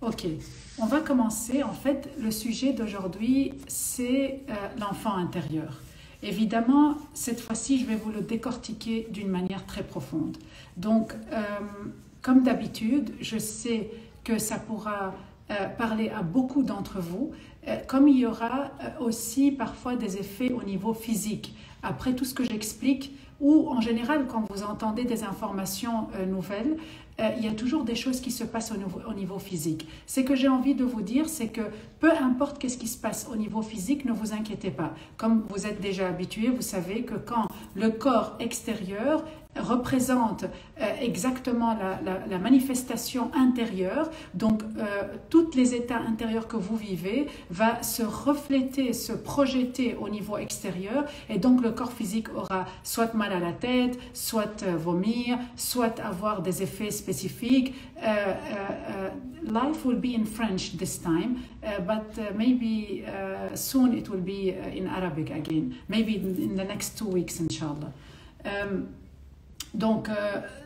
Ok, on va commencer. En fait, le sujet d'aujourd'hui, c'est l'enfant intérieur. Évidemment, cette fois-ci, je vais vous le décortiquer d'une manière très profonde. Donc, comme d'habitude, je sais que ça pourra parler à beaucoup d'entre vous, comme il y aura aussi parfois des effets au niveau physique. Après tout ce que j'explique, ou en général, quand vous entendez des informations nouvelles, il y a toujours des choses qui se passent au niveau physique. Ce que j'ai envie de vous dire, c'est que peu importe qu'est-ce qui se passe au niveau physique, ne vous inquiétez pas. Comme vous êtes déjà habitué, vous savez que quand le corps extérieur représente exactement la manifestation intérieure, donc tous les états intérieurs que vous vivez va se refléter, se projeter au niveau extérieur, et donc le corps physique aura soit mal à la tête, soit vomir, soit avoir des effets spécifiques. Life will be in French this time, but maybe soon it will be in Arabic again, maybe in the next 2 weeks, inshallah. Donc,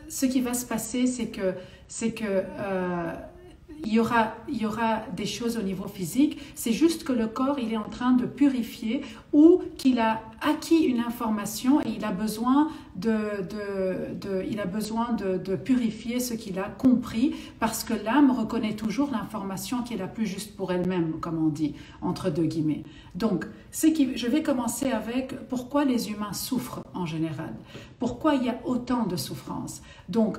ce qui va se passer, c'est que il y aura des choses au niveau physique. C'est juste que le corps, il est en train de purifier ou qu'il a acquis une information et il a besoin de purifier ce qu'il a compris, parce que l'âme reconnaît toujours l'information qui est la plus juste pour elle-même, comme on dit, entre deux guillemets. Donc, je vais commencer avec pourquoi les humains souffrent en général. Pourquoi il y a autant de souffrances. Donc,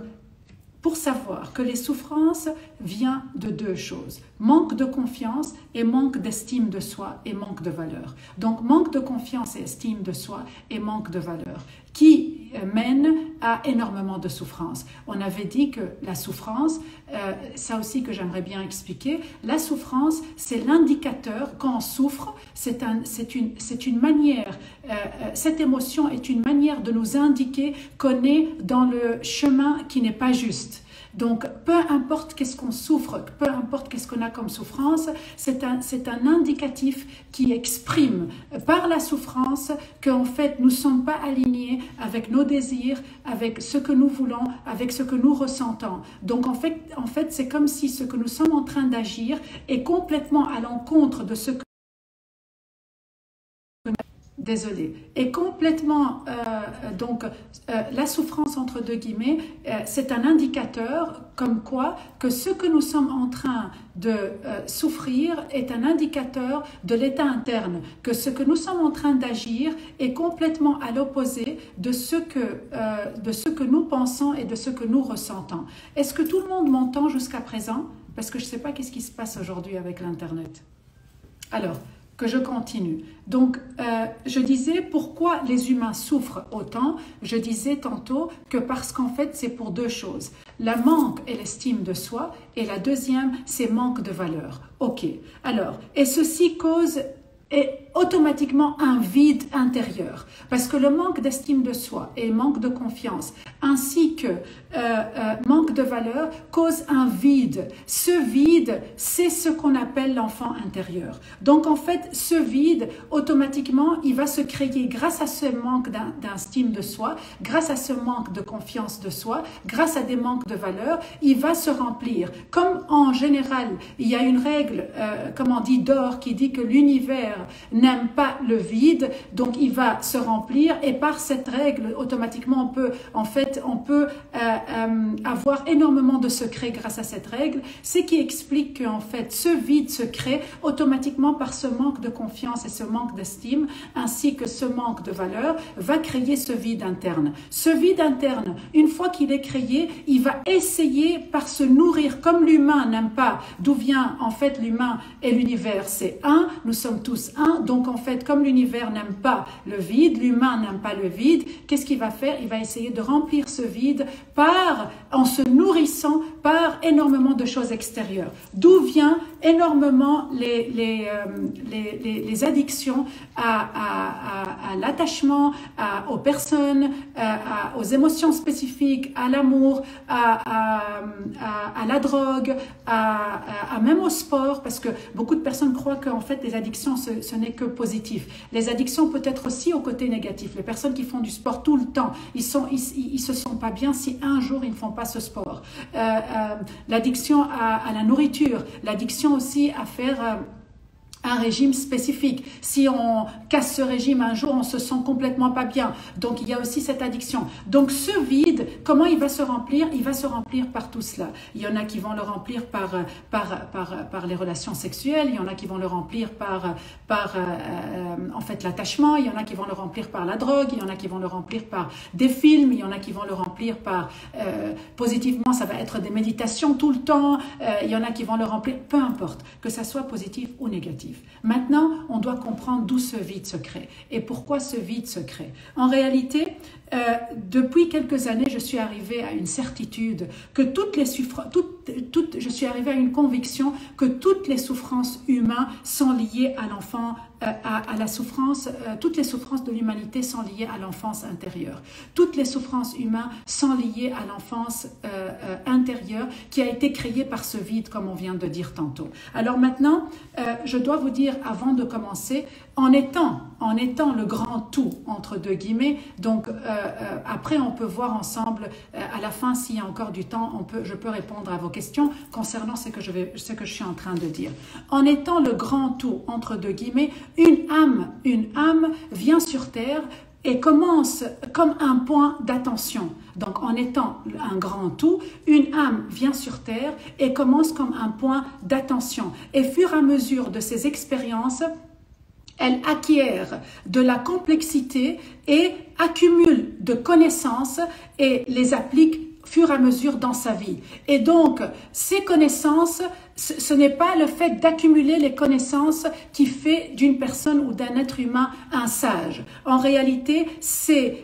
pour savoir que les souffrances viennent de deux choses, manque de confiance et manque d'estime de soi et manque de valeur. Donc manque de confiance et estime de soi et manque de valeur qui mène à énormément de souffrance. On avait dit que la souffrance, ça aussi que j'aimerais bien expliquer, la souffrance c'est l'indicateur, quand on souffre, c'est une manière, cette émotion est une manière de nous indiquer qu'on est dans le chemin qui n'est pas juste. Donc, peu importe qu'est-ce qu'on souffre, peu importe qu'est-ce qu'on a comme souffrance, c'est un indicatif qui exprime par la souffrance qu'en fait, nous ne sommes pas alignés avec nos désirs, avec ce que nous voulons, avec ce que nous ressentons. Donc, en fait, c'est comme si ce que nous sommes en train d'agir est complètement à l'encontre de ce que... Désolée. Et complètement, la souffrance entre deux guillemets, c'est un indicateur comme quoi que ce que nous sommes en train de souffrir est un indicateur de l'état interne, que ce que nous sommes en train d'agir est complètement à l'opposé de ce que nous pensons et de ce que nous ressentons. Est-ce que tout le monde m'entend jusqu'à présent? Parce que je ne sais pas qu'est-ce qui se passe aujourd'hui avec l'Internet. Alors, que je continue. Donc, je disais pourquoi les humains souffrent autant. Je disais tantôt que parce qu'en fait, c'est pour deux choses. La manque et l'estime de soi, et la deuxième, c'est manque de valeur. Ok. Alors, et ceci cause automatiquement un vide intérieur, parce que le manque d'estime de soi et manque de confiance ainsi que manque de valeur cause un vide. Ce vide, c'est ce qu'on appelle l'enfant intérieur. Donc en fait, ce vide, automatiquement, il va se créer grâce à ce manque d'estime de soi, grâce à ce manque de confiance de soi, grâce à des manques de valeur, il va se remplir. Comme en général, il y a une règle, comme on dit, d'or, qui dit que l'univers n'aime pas le vide, donc il va se remplir, et par cette règle, automatiquement, on peut avoir énormément de secrets grâce à cette règle, ce qui explique qu'en fait, ce vide se crée automatiquement par ce manque de confiance et ce manque d'estime, ainsi que ce manque de valeur, va créer ce vide interne. Ce vide interne, une fois qu'il est créé, il va essayer par se nourrir, comme l'humain n'aime pas, d'où vient en fait l'humain et l'univers, c'est un, nous sommes tous un, donc en fait, comme l'univers n'aime pas le vide, l'humain n'aime pas le vide, qu'est-ce qu'il va faire? Il va essayer de remplir ce vide en se nourrissant par énormément de choses extérieures. D'où vient énormément les addictions à l'attachement, aux personnes, aux émotions spécifiques, à l'amour, à la drogue, même au sport, parce que beaucoup de personnes croient qu'en fait les addictions se ce n'est que positif. Les addictions peut être aussi au côté négatif. Les personnes qui font du sport tout le temps, ils se sentent pas bien si un jour ils ne font pas ce sport. L'addiction à la nourriture, l'addiction aussi à faire un régime spécifique. Si on casse ce régime un jour, on se sent complètement pas bien. Donc, il y a aussi cette addiction. Donc, ce vide, comment il va se remplir? Il va se remplir par tout cela. Il y en a qui vont le remplir par les relations sexuelles. Il y en a qui vont le remplir en fait, l'attachement. Il y en a qui vont le remplir par la drogue. Il y en a qui vont le remplir par des films. Il y en a qui vont le remplir par, positivement, ça va être des méditations tout le temps. Il y en a qui vont le remplir, peu importe, que ça soit positif ou négatif. Maintenant, on doit comprendre d'où ce vide se crée et pourquoi ce vide se crée. En réalité, depuis quelques années, je suis arrivée à une certitude que je suis arrivée à une conviction que toutes les souffrances humaines sont liées à l'enfant, à la souffrance, toutes les souffrances de l'humanité sont liées à l'enfance intérieure. Toutes les souffrances humaines sont liées à l'enfance intérieure qui a été créée par ce vide, comme on vient de dire tantôt. Alors maintenant, je dois vous dire, avant de commencer, en étant le grand tout, entre deux guillemets, donc après on peut voir ensemble, à la fin, s'il y a encore du temps, je peux répondre à vos questions concernant ce que je suis en train de dire. En étant le grand tout, entre deux guillemets, une âme vient sur terre et commence comme un point d'attention. Donc, en étant un grand tout, une âme vient sur terre et commence comme un point d'attention. Et fur et à mesure de ses expériences, elle acquiert de la complexité et accumule de connaissances et les applique fur et à mesure dans sa vie. Et donc, ces connaissances, ce n'est pas le fait d'accumuler les connaissances qui fait d'une personne ou d'un être humain un sage. En réalité, c'est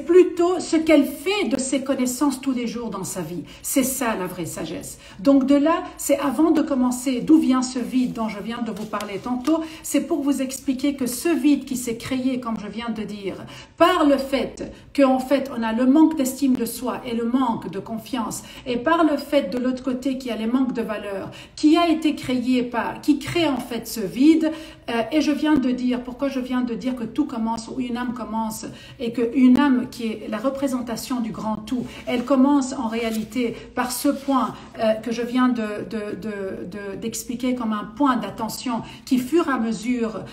plutôt ce qu'elle fait de ses connaissances tous les jours dans sa vie. C'est ça la vraie sagesse. Donc de là, c'est avant de commencer, d'où vient ce vide dont je viens de vous parler tantôt, c'est pour vous expliquer que ce vide qui s'est créé, comme je viens de dire, par le fait qu'en fait, on a le manque d'estime de soi et le manque de confiance, et par le fait de l'autre côté qu'il y a les manques de valeur, qui a été créé qui crée en fait ce vide, et je viens de dire, pourquoi je viens de dire que tout commence, ou une âme commence, et qu'une âme qui est la représentation du grand tout, elle commence en réalité par ce point que je viens d'expliquer comme un point d'attention qui, fur et à mesure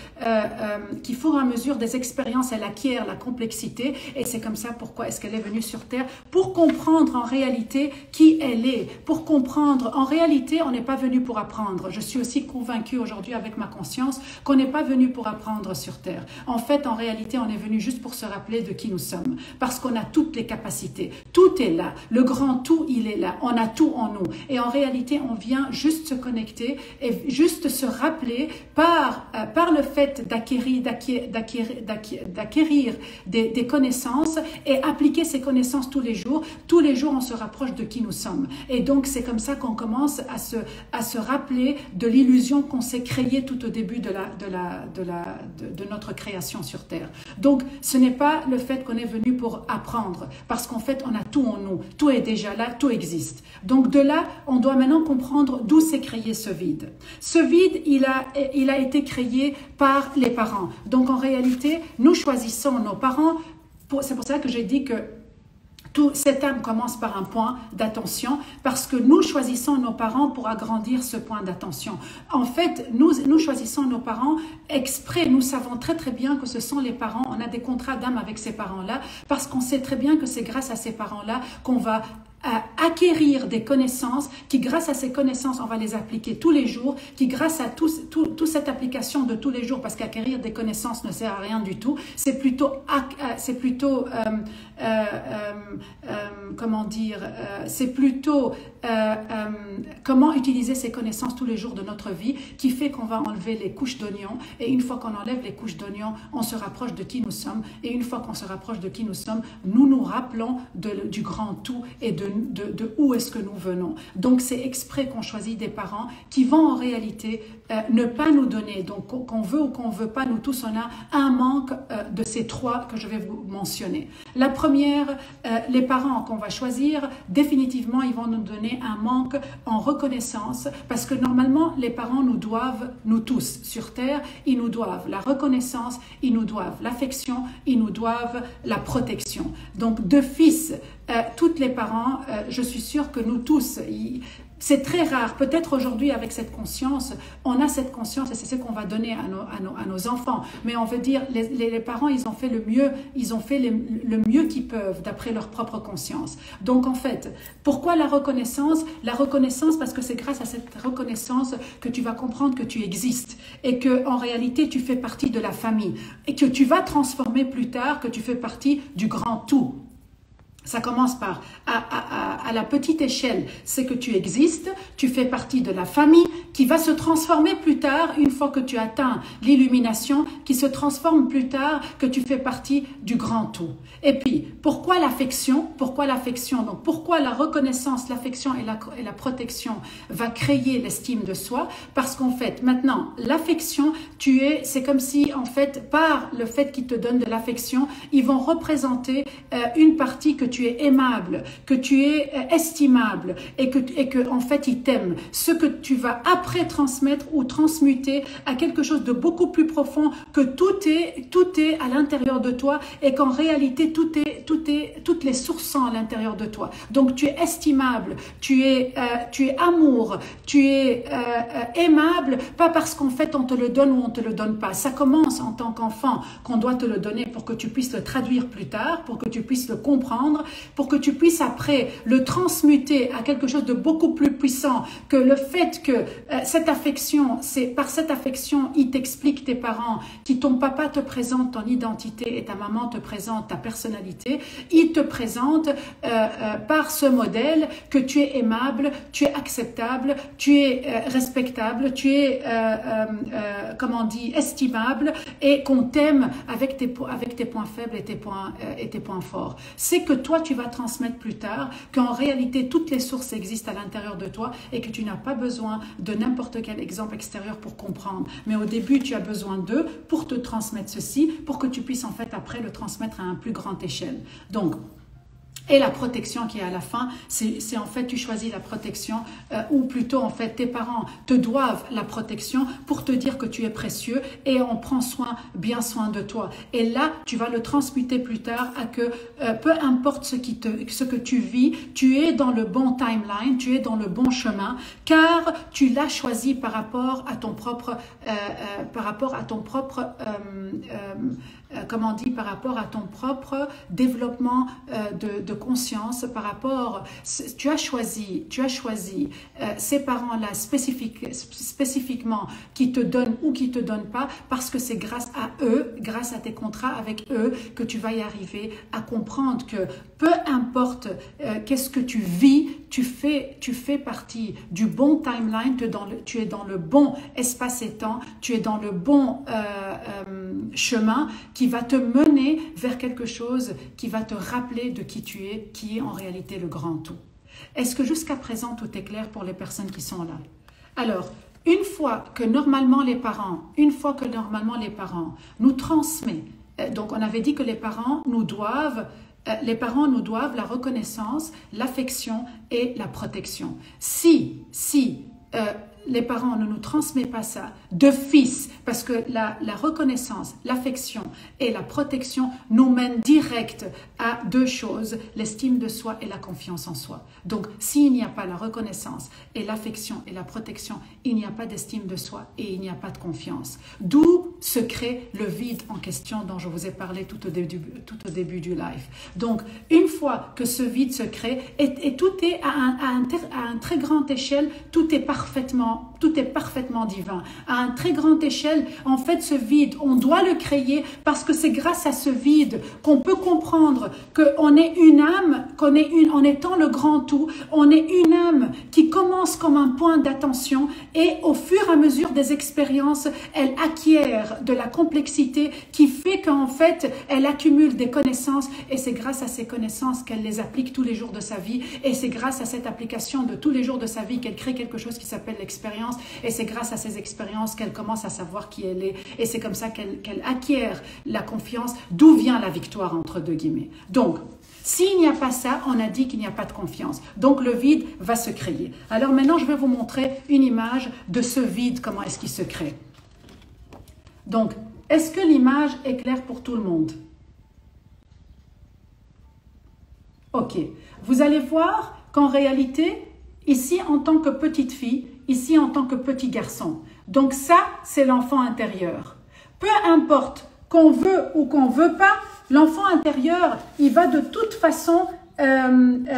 des expériences, elle acquiert la complexité, et c'est comme ça pourquoi est-ce qu'elle est venue sur Terre, pour comprendre en réalité qui elle est, pour comprendre, en réalité, on n'est pas venu pour apprendre. Je suis aussi convaincue aujourd'hui avec ma conscience qu'on n'est pas venu pour apprendre sur Terre. En fait, en réalité, on est venu juste pour se rappeler de qui nous sommes, parce qu'on a toutes les capacités. Tout est là. Le grand tout, il est là. On a tout en nous. Et en réalité, on vient juste se connecter et juste se rappeler par le fait d'acquérir des connaissances et appliquer ces connaissances tous les jours. Tous les jours, on se rapproche de qui nous sommes. Et donc, c'est comme ça qu'on commence à se rappeler de l'illusion qu'on s'est créée tout au début de notre création sur Terre. Donc, ce n'est pas le fait qu'on est venu pour apprendre, parce qu'en fait, on a tout en nous. Tout est déjà là, tout existe. Donc, de là, on doit maintenant comprendre d'où s'est créé ce vide. Ce vide, il a été créé par les parents. Donc, en réalité, nous choisissons nos parents. C'est pour ça que j'ai dit que cette âme commence par un point d'attention, parce que nous choisissons nos parents pour agrandir ce point d'attention. En fait, nous choisissons nos parents exprès. Nous savons très très bien que ce sont les parents. On a des contrats d'âme avec ces parents-là, parce qu'on sait très bien que c'est grâce à ces parents-là qu'on va acquérir des connaissances, qui grâce à ces connaissances, on va les appliquer tous les jours, qui grâce à toute cette application de tous les jours, parce qu'acquérir des connaissances ne sert à rien du tout, c'est plutôt comment dire, c'est plutôt comment utiliser ces connaissances tous les jours de notre vie, qui fait qu'on va enlever les couches d'oignons, et une fois qu'on enlève les couches d'oignons, on se rapproche de qui nous sommes, et une fois qu'on se rapproche de qui nous sommes, nous nous rappelons du grand tout et de où est-ce que nous venons. Donc c'est exprès qu'on choisit des parents qui vont en réalité ne pas nous donner, donc qu'on veut ou qu'on ne veut pas, nous tous on a un manque de ces trois que je vais vous mentionner. La première, les parents qu'on va choisir, définitivement ils vont nous donner un manque en reconnaissance, parce que normalement les parents nous doivent, nous tous sur terre, ils nous doivent la reconnaissance, ils nous doivent l'affection, ils nous doivent la protection. Donc de fils, tous les parents, je suis sûre que nous tous, c'est très rare, peut-être aujourd'hui avec cette conscience, on a cette conscience et c'est ce qu'on va donner à nos enfants. Mais on veut dire, les parents, ils ont fait le mieux, le mieux qu'ils peuvent d'après leur propre conscience. Donc en fait, pourquoi la reconnaissance? La reconnaissance parce que c'est grâce à cette reconnaissance que tu vas comprendre que tu existes et que en réalité tu fais partie de la famille et que tu vas transformer plus tard que tu fais partie du grand tout. Ça commence par, à la petite échelle, c'est que tu existes, tu fais partie de la famille qui va se transformer plus tard, une fois que tu atteins l'illumination, qui se transforme plus tard que tu fais partie du grand tout. Et puis, pourquoi l'affection? Pourquoi l'affection? Donc, pourquoi la reconnaissance, l'affection et la protection va créer l'estime de soi? Parce qu'en fait, maintenant, l'affection, c'est comme si, en fait, par le fait qu'ils te donnent de l'affection, ils vont représenter une partie que tu es aimable, que tu es estimable et que en fait ils t'aiment. Ce que tu vas après transmettre ou transmuter à quelque chose de beaucoup plus profond, que tout est à l'intérieur de toi et qu'en réalité toutes les sources sont à l'intérieur de toi. Donc tu es estimable, tu es amour, tu es aimable, pas parce qu'en fait on te le donne ou on te le donne pas. Ça commence en tant qu'enfant qu'on doit te le donner pour que tu puisses le traduire plus tard, pour que tu puisses le comprendre, pour que tu puisses après le transmuter à quelque chose de beaucoup plus puissant, que le fait que cette affection, c'est par cette affection, ils t'expliquent, tes parents, qui ton papa te présente ton identité et ta maman te présente ta personnalité, ils te présentent par ce modèle que tu es aimable, tu es acceptable, tu es respectable, tu es, comment on dit, estimable et qu'on t'aime avec tes points faibles et tes points forts. C'est que toi, tu vas transmettre plus tard qu'en réalité, toutes les sources existent à l'intérieur de toi et que tu n'as pas besoin de n'importe quel exemple extérieur pour comprendre. Mais au début, tu as besoin d'eux pour te transmettre ceci, pour que tu puisses en fait après le transmettre à une plus grande échelle. Donc, et la protection qui est à la fin, c'est en fait tu choisis la protection ou plutôt en fait tes parents te doivent la protection pour te dire que tu es précieux et on prend bien soin de toi. Et là, tu vas le transmuter plus tard à que peu importe ce que tu vis, tu es dans le bon timeline, tu es dans le bon chemin car tu l'as choisi par rapport à ton propre comment on dit, par rapport à ton propre développement de conscience, par rapport, tu as choisi ces parents-là spécifiquement qui te donnent ou qui te donnent pas, parce que c'est grâce à eux, grâce à tes contrats avec eux, que tu vas y arriver à comprendre que peu importe qu'est-ce que tu vis, tu fais partie du bon timeline, tu es dans le bon espace et temps, tu es dans le bon chemin qui va te mener vers quelque chose qui va te rappeler de qui tu es, qui est en réalité le grand tout. Est-ce que jusqu'à présent tout est clair pour les personnes qui sont là? Alors, une fois que normalement les parents nous transmettent, donc on avait dit que les parents nous doivent la reconnaissance, l'affection et la protection. Si les parents ne nous transmettent pas ça de fils, parce que la reconnaissance, l'affection et la protection nous mènent direct à deux choses, l'estime de soi et la confiance en soi. Donc, s'il n'y a pas la reconnaissance et l'affection et la protection, il n'y a pas d'estime de soi et il n'y a pas de confiance. D'où se crée le vide en question dont je vous ai parlé tout au début du live. Donc, une fois que ce vide se crée, et tout est à une très grande échelle, tout est parfaitement parfaitement divin. À une très grande échelle, en fait, ce vide, on doit le créer parce que c'est grâce à ce vide qu'on peut comprendre qu'on est une âme, en étant le grand tout, on est une âme qui commence comme un point d'attention et au fur et à mesure des expériences, elle acquiert de la complexité qui fait qu'en fait, elle accumule des connaissances et c'est grâce à ces connaissances qu'elle les applique tous les jours de sa vie et c'est grâce à cette application de tous les jours de sa vie qu'elle crée quelque chose qui s'appelle l'expérience et c'est grâce à ces expériences qu'elle commence à savoir qui elle est et c'est comme ça qu'elle acquiert la confiance, d'où vient la victoire entre deux guillemets. Donc, s'il n'y a pas ça, on a dit qu'il n'y a pas de confiance. Donc le vide va se créer. Alors maintenant, je vais vous montrer une image de ce vide, comment est-ce qu'il se crée. Donc, est-ce que l'image est claire pour tout le monde? Ok. Vous allez voir qu'en réalité, ici en tant que petite fille, ici en tant que petit garçon. Donc ça, c'est l'enfant intérieur. Peu importe qu'on veut ou qu'on veut pas, l'enfant intérieur, il va de toute façon, le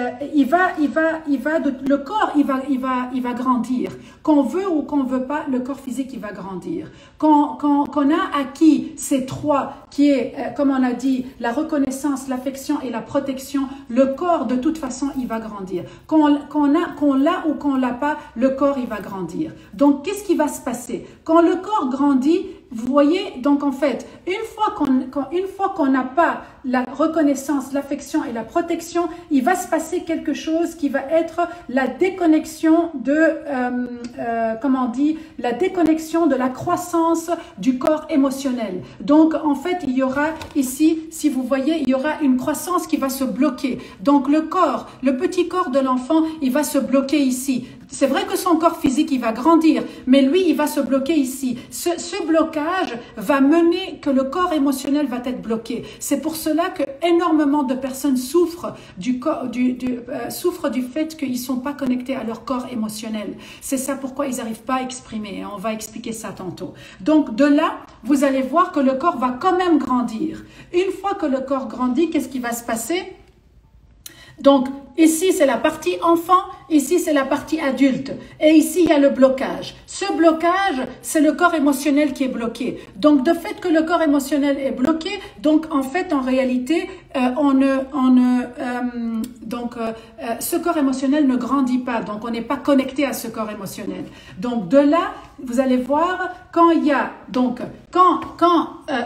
corps, il va grandir. Qu'on veut ou qu'on veut pas, le corps physique, il va grandir. Qu'on a acquis ces trois, qui est, comme on a dit, la reconnaissance, l'affection et la protection, le corps, de toute façon, il va grandir. Qu'on l'a ou qu'on l'a pas, le corps, il va grandir. Donc, qu'est-ce qui va se passer? Quand le corps grandit, vous voyez, donc en fait, une fois qu'on n'a pas la reconnaissance, l'affection et la protection, il va se passer quelque chose qui va être la déconnexion de, comment on dit, la déconnexion de la croissance du corps émotionnel. Donc en fait, il y aura ici, si vous voyez, il y aura une croissance qui va se bloquer. Donc le corps, le petit corps de l'enfant, il va se bloquer ici. C'est vrai que son corps physique, il va grandir, mais lui, il va se bloquer ici. Ce blocage va mener que le corps émotionnel va être bloqué. C'est pour cela que énormément de personnes souffrent du fait qu'ils ne sont pas connectés à leur corps émotionnel. C'est ça pourquoi ils n'arrivent pas à exprimer. On va expliquer ça tantôt. Donc, de là, vous allez voir que le corps va quand même grandir. Une fois que le corps grandit, qu'est-ce qui va se passer? Donc, ici, c'est la partie enfant, ici, c'est la partie adulte. Et ici, il y a le blocage. Ce blocage, c'est le corps émotionnel qui est bloqué. Donc, de fait que le corps émotionnel est bloqué, donc, en fait, en réalité, ce corps émotionnel ne grandit pas. Donc, on n'est pas connecté à ce corps émotionnel. Donc, de là, vous allez voir, quand il y a, donc, quand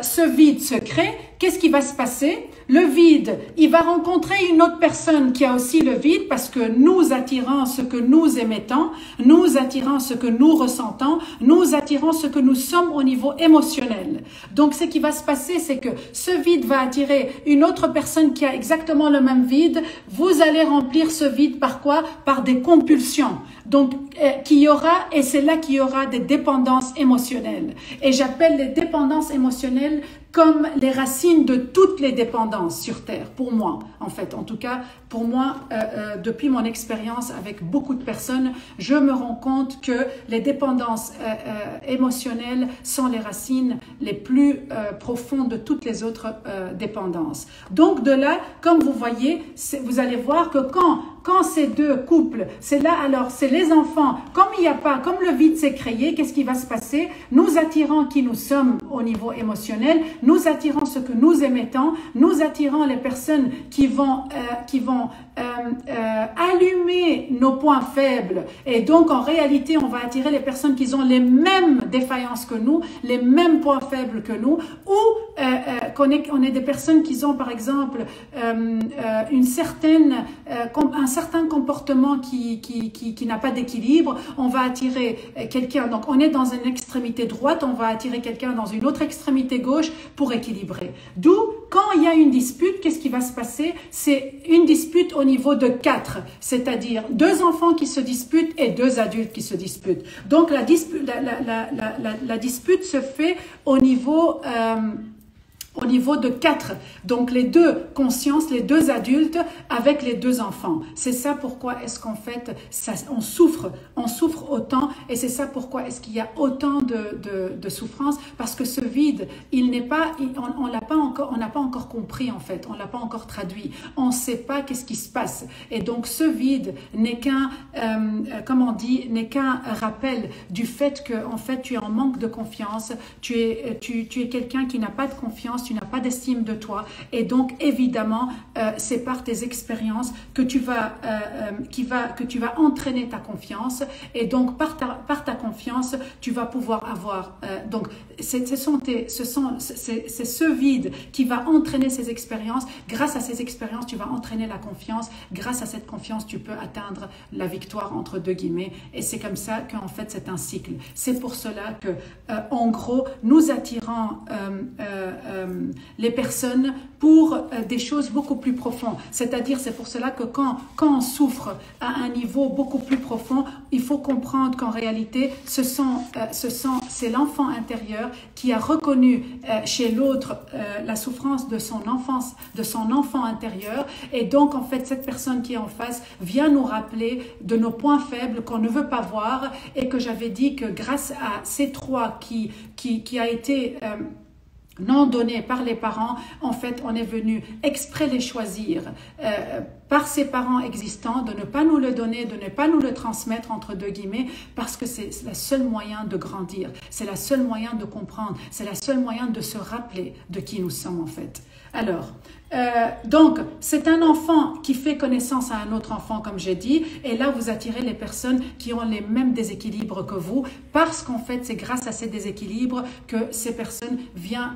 ce vide se crée, qu'est-ce qui va se passer? Le vide, il va rencontrer une autre personne qui a aussi le vide parce que nous attirons ce que nous émettons, nous attirons ce que nous ressentons, nous attirons ce que nous sommes au niveau émotionnel. Donc, ce qui va se passer, c'est que ce vide va attirer une autre personne qui a exactement le même vide. Vous allez remplir ce vide par quoi? Par des compulsions. Donc, et c'est là qu'il y aura des dépendances émotionnelles. Et j'appelle les dépendances émotionnelles comme les racines de toutes les dépendances sur Terre, pour moi, en fait. En tout cas, pour moi, depuis mon expérience avec beaucoup de personnes, je me rends compte que les dépendances émotionnelles sont les racines les plus profondes de toutes les autres dépendances. Donc, de là, comme vous voyez, vous allez voir que quand ces deux couples, c'est là, alors, c'est les enfants, comme le vide s'est créé, qu'est-ce qui va se passer? Nous attirons qui nous sommes au niveau émotionnel, nous attirons ce que nous émettons, nous attirons les personnes qui vont allumer nos points faibles. Et donc, en réalité, on va attirer les personnes qui ont les mêmes défaillances que nous, les mêmes points faibles que nous, ou qu'on est des personnes qui ont, par exemple, un certain comportement qui n'a pas d'équilibre. On va attirer quelqu'un. Donc, on est dans une extrémité droite, on va attirer quelqu'un dans une autre extrémité gauche pour équilibrer. D'où, quand il y a une dispute, qu'est-ce qui va se passer? C'est une dispute au niveau de 4, c'est-à-dire 2 enfants qui se disputent et 2 adultes qui se disputent. Donc, la dispute se fait au niveau au niveau de 4. Donc les deux consciences, les deux adultes avec les deux enfants. C'est ça pourquoi est-ce qu'en fait on souffre autant, et c'est ça pourquoi est-ce qu'il y a autant de souffrance, parce que ce vide, il n'est pas, on n'a pas encore compris en fait, on l'a pas encore traduit, on ne sait pas qu'est-ce qui se passe, et donc ce vide n'est qu'un, n'est qu'un rappel du fait que en fait tu es en manque de confiance, tu es quelqu'un qui n'a pas de confiance, tu n'as pas d'estime de toi, et donc évidemment c'est par tes expériences que tu vas entraîner ta confiance, et donc par ta confiance tu vas pouvoir avoir donc c'est ce vide qui va entraîner ces expériences. Grâce à ces expériences tu vas entraîner la confiance, grâce à cette confiance tu peux atteindre la victoire entre deux guillemets, et c'est comme ça qu'en fait c'est un cycle. C'est pour cela que en gros nous attirons les personnes pour des choses beaucoup plus profondes. C'est-à-dire, c'est pour cela que quand on souffre à un niveau beaucoup plus profond, il faut comprendre qu'en réalité, c'est l'enfant intérieur qui a reconnu chez l'autre la souffrance de son enfance, de son enfant intérieur, et donc en fait cette personne qui est en face vient nous rappeler de nos points faibles qu'on ne veut pas voir, et que j'avais dit que grâce à ces trois qui a été non donnés par les parents, en fait on est venu exprès les choisir par ses parents existants, de ne pas nous le donner, de ne pas nous le transmettre entre deux guillemets, parce que c'est le seul moyen de grandir, c'est le seul moyen de comprendre, c'est le seul moyen de se rappeler de qui nous sommes en fait. Alors, donc, c'est un enfant qui fait connaissance à un autre enfant, comme j'ai dit, et là, vous attirez les personnes qui ont les mêmes déséquilibres que vous, parce qu'en fait, c'est grâce à ces déséquilibres que ces personnes viennent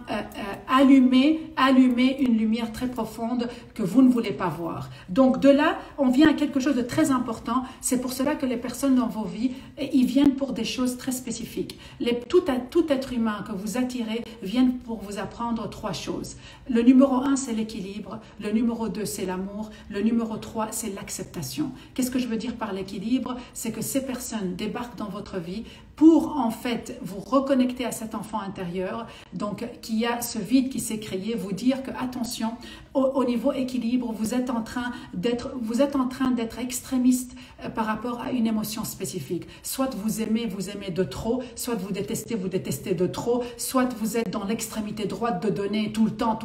allumer une lumière très profonde que vous ne voulez pas voir. Donc, de là, on vient à quelque chose de très important. C'est pour cela que les personnes dans vos vies, ils viennent pour des choses très spécifiques. Tout être humain que vous attirez viennent pour vous apprendre 3 choses. Le numéro 1, c'est l'équilibre. Le numéro 2, c'est l'amour. Le numéro 3, c'est l'acceptation. Qu'est-ce que je veux dire par l'équilibre? C'est que ces personnes débarquent dans votre vie pour en fait vous reconnecter à cet enfant intérieur, donc qui a ce vide qui s'est créé, vous dire que attention, au niveau équilibre, vous êtes en train d'être extrémiste par rapport à une émotion spécifique. Soit vous aimez de trop, soit vous détestez de trop, soit vous êtes dans l'extrémité droite de donner tout le temps,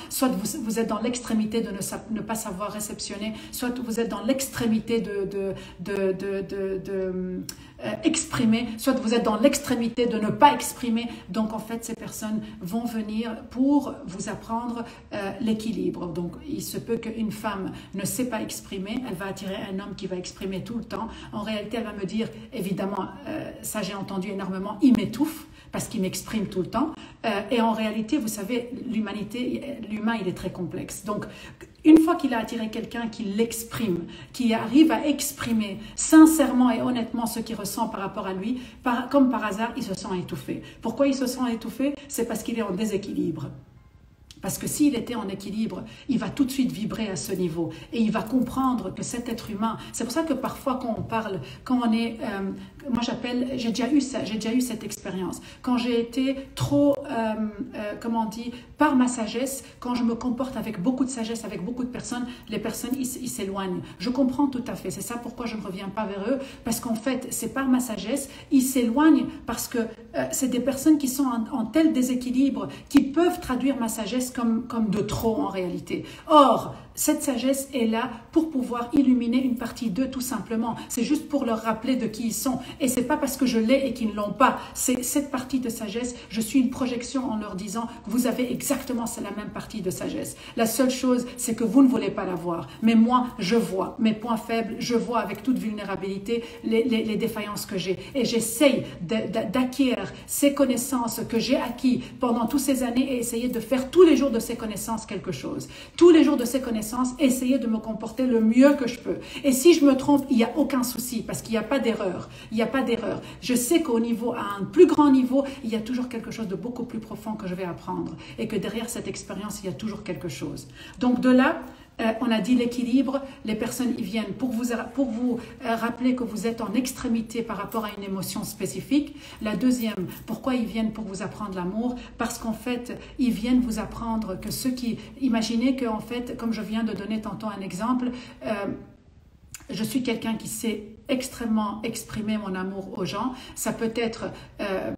soit vous êtes dans l'extrémité de ne pas savoir réceptionner, soit vous êtes dans l'extrémité exprimer, soit vous êtes dans l'extrémité de ne pas exprimer. Donc en fait ces personnes vont venir pour vous apprendre l'équilibre. Donc il se peut qu'une femme ne sait pas exprimer, elle va attirer un homme qui va exprimer tout le temps. En réalité elle va me dire, évidemment ça j'ai entendu énormément, il m'étouffe parce qu'il m'exprime tout le temps, et en réalité vous savez l'humain il est très complexe. Donc une fois qu'il a attiré quelqu'un qui l'exprime, qui arrive à exprimer sincèrement et honnêtement ce qu'il ressent par rapport à lui, comme par hasard, il se sent étouffé. Pourquoi il se sent étouffé? C'est parce qu'il est en déséquilibre. Parce que s'il était en équilibre, il va tout de suite vibrer à ce niveau et il va comprendre que cet être humain, c'est pour ça que parfois quand on parle, quand on est, moi j'ai déjà eu cette expérience, quand j'ai été trop, comment on dit, par ma sagesse, quand je me comporte avec beaucoup de sagesse, avec beaucoup de personnes, les personnes ils s'éloignent. Je comprends tout à fait, c'est ça pourquoi je ne reviens pas vers eux, parce qu'en fait c'est par ma sagesse, ils s'éloignent parce que c'est des personnes qui sont en tel déséquilibre, qui peuvent traduire ma sagesse comme de trop en réalité. Or, cette sagesse est là pour pouvoir illuminer une partie d'eux tout simplement. C'est juste pour leur rappeler de qui ils sont. Et c'est pas parce que je l'ai et qu'ils ne l'ont pas. C'est cette partie de sagesse, je suis une projection en leur disant que vous avez exactement la même partie de sagesse. La seule chose, c'est que vous ne voulez pas la voir. Mais moi, je vois mes points faibles, je vois avec toute vulnérabilité les défaillances que j'ai. Et j'essaye d'acquérir ces connaissances que j'ai acquis pendant toutes ces années et essayer de faire tous les jours de ces connaissances quelque chose. Tous les jours de ces connaissances, essayer de me comporter le mieux que je peux. Et si je me trompe, il n'y a aucun souci parce qu'il n'y a pas d'erreur. Il n'y a pas d'erreur. Je sais qu'au niveau, à un plus grand niveau, il y a toujours quelque chose de beaucoup plus profond que je vais apprendre et que derrière cette expérience, il y a toujours quelque chose. Donc de là, on a dit l'équilibre, les personnes y viennent pour vous rappeler que vous êtes en extrémité par rapport à une émotion spécifique. La deuxième, pourquoi ils viennent pour vous apprendre l'amour? Parce qu'en fait, ils viennent vous apprendre que ceux qui... Imaginez qu'en fait, comme je viens de donner tantôt un exemple, je suis quelqu'un qui sait extrêmement exprimer mon amour aux gens. Ça peut être,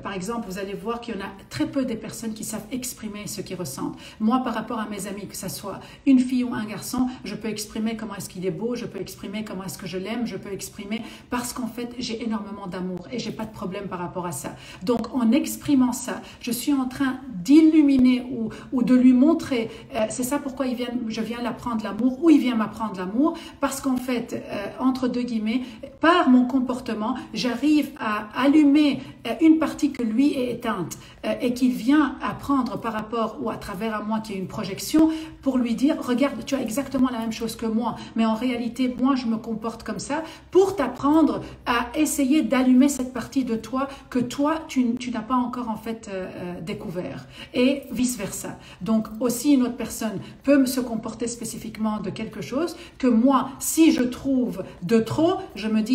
par exemple, vous allez voir qu'il y en a très peu des personnes qui savent exprimer ce qu'ils ressentent. Moi, par rapport à mes amis, que ce soit une fille ou un garçon, je peux exprimer comment est-ce qu'il est beau, je peux exprimer comment est-ce que je l'aime, je peux exprimer parce qu'en fait, j'ai énormément d'amour et j'ai pas de problème par rapport à ça. Donc, en exprimant ça, je suis en train d'illuminer ou de lui montrer, c'est ça pourquoi je viens l'apprendre l'amour, ou il vient m'apprendre l'amour, parce qu'en fait, entre deux guillemets, par mon comportement, j'arrive à allumer une partie que lui est éteinte et qu'il vient apprendre par rapport ou à travers à moi qui est une projection pour lui dire, regarde, tu as exactement la même chose que moi, mais en réalité, moi, je me comporte comme ça pour t'apprendre à essayer d'allumer cette partie de toi que toi, tu n'as pas encore en fait découvert et vice-versa. Donc aussi, une autre personne peut se comporter spécifiquement de quelque chose que moi, si je trouve de trop, je me dis,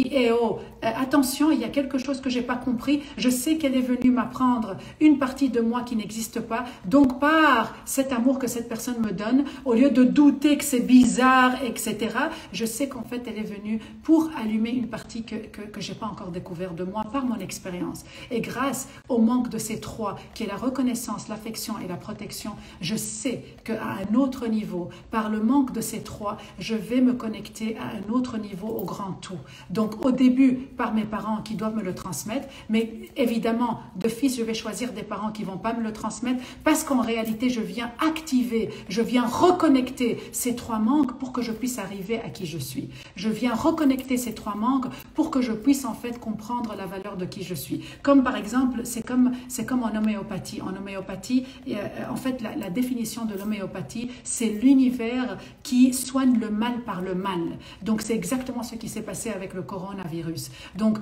attention, il y a quelque chose que j'ai pas compris. Je sais qu'elle est venue m'apprendre une partie de moi qui n'existe pas. Donc, par cet amour que cette personne me donne, au lieu de douter que c'est bizarre, etc., je sais qu'en fait, elle est venue pour allumer une partie que j'ai pas encore découvert de moi par mon expérience. Et grâce au manque de ces trois, qui est la reconnaissance, l'affection et la protection, je sais qu'à un autre niveau, par le manque de ces trois, je vais me connecter à un autre niveau au grand tout. Donc, au début, par mes parents qui doivent me le transmettre, mais évidemment, de fils, je vais choisir des parents qui vont pas me le transmettre parce qu'en réalité, je viens activer, je viens reconnecter ces trois manques pour que je puisse arriver à qui je suis. Je viens reconnecter ces trois manques pour que je puisse en fait comprendre la valeur de qui je suis. Comme par exemple, c'est comme en homéopathie. En homéopathie, en fait, la définition de l'homéopathie, c'est l'univers qui soigne le mal par le mal. Donc, c'est exactement ce qui s'est passé avec le coronavirus. Donc,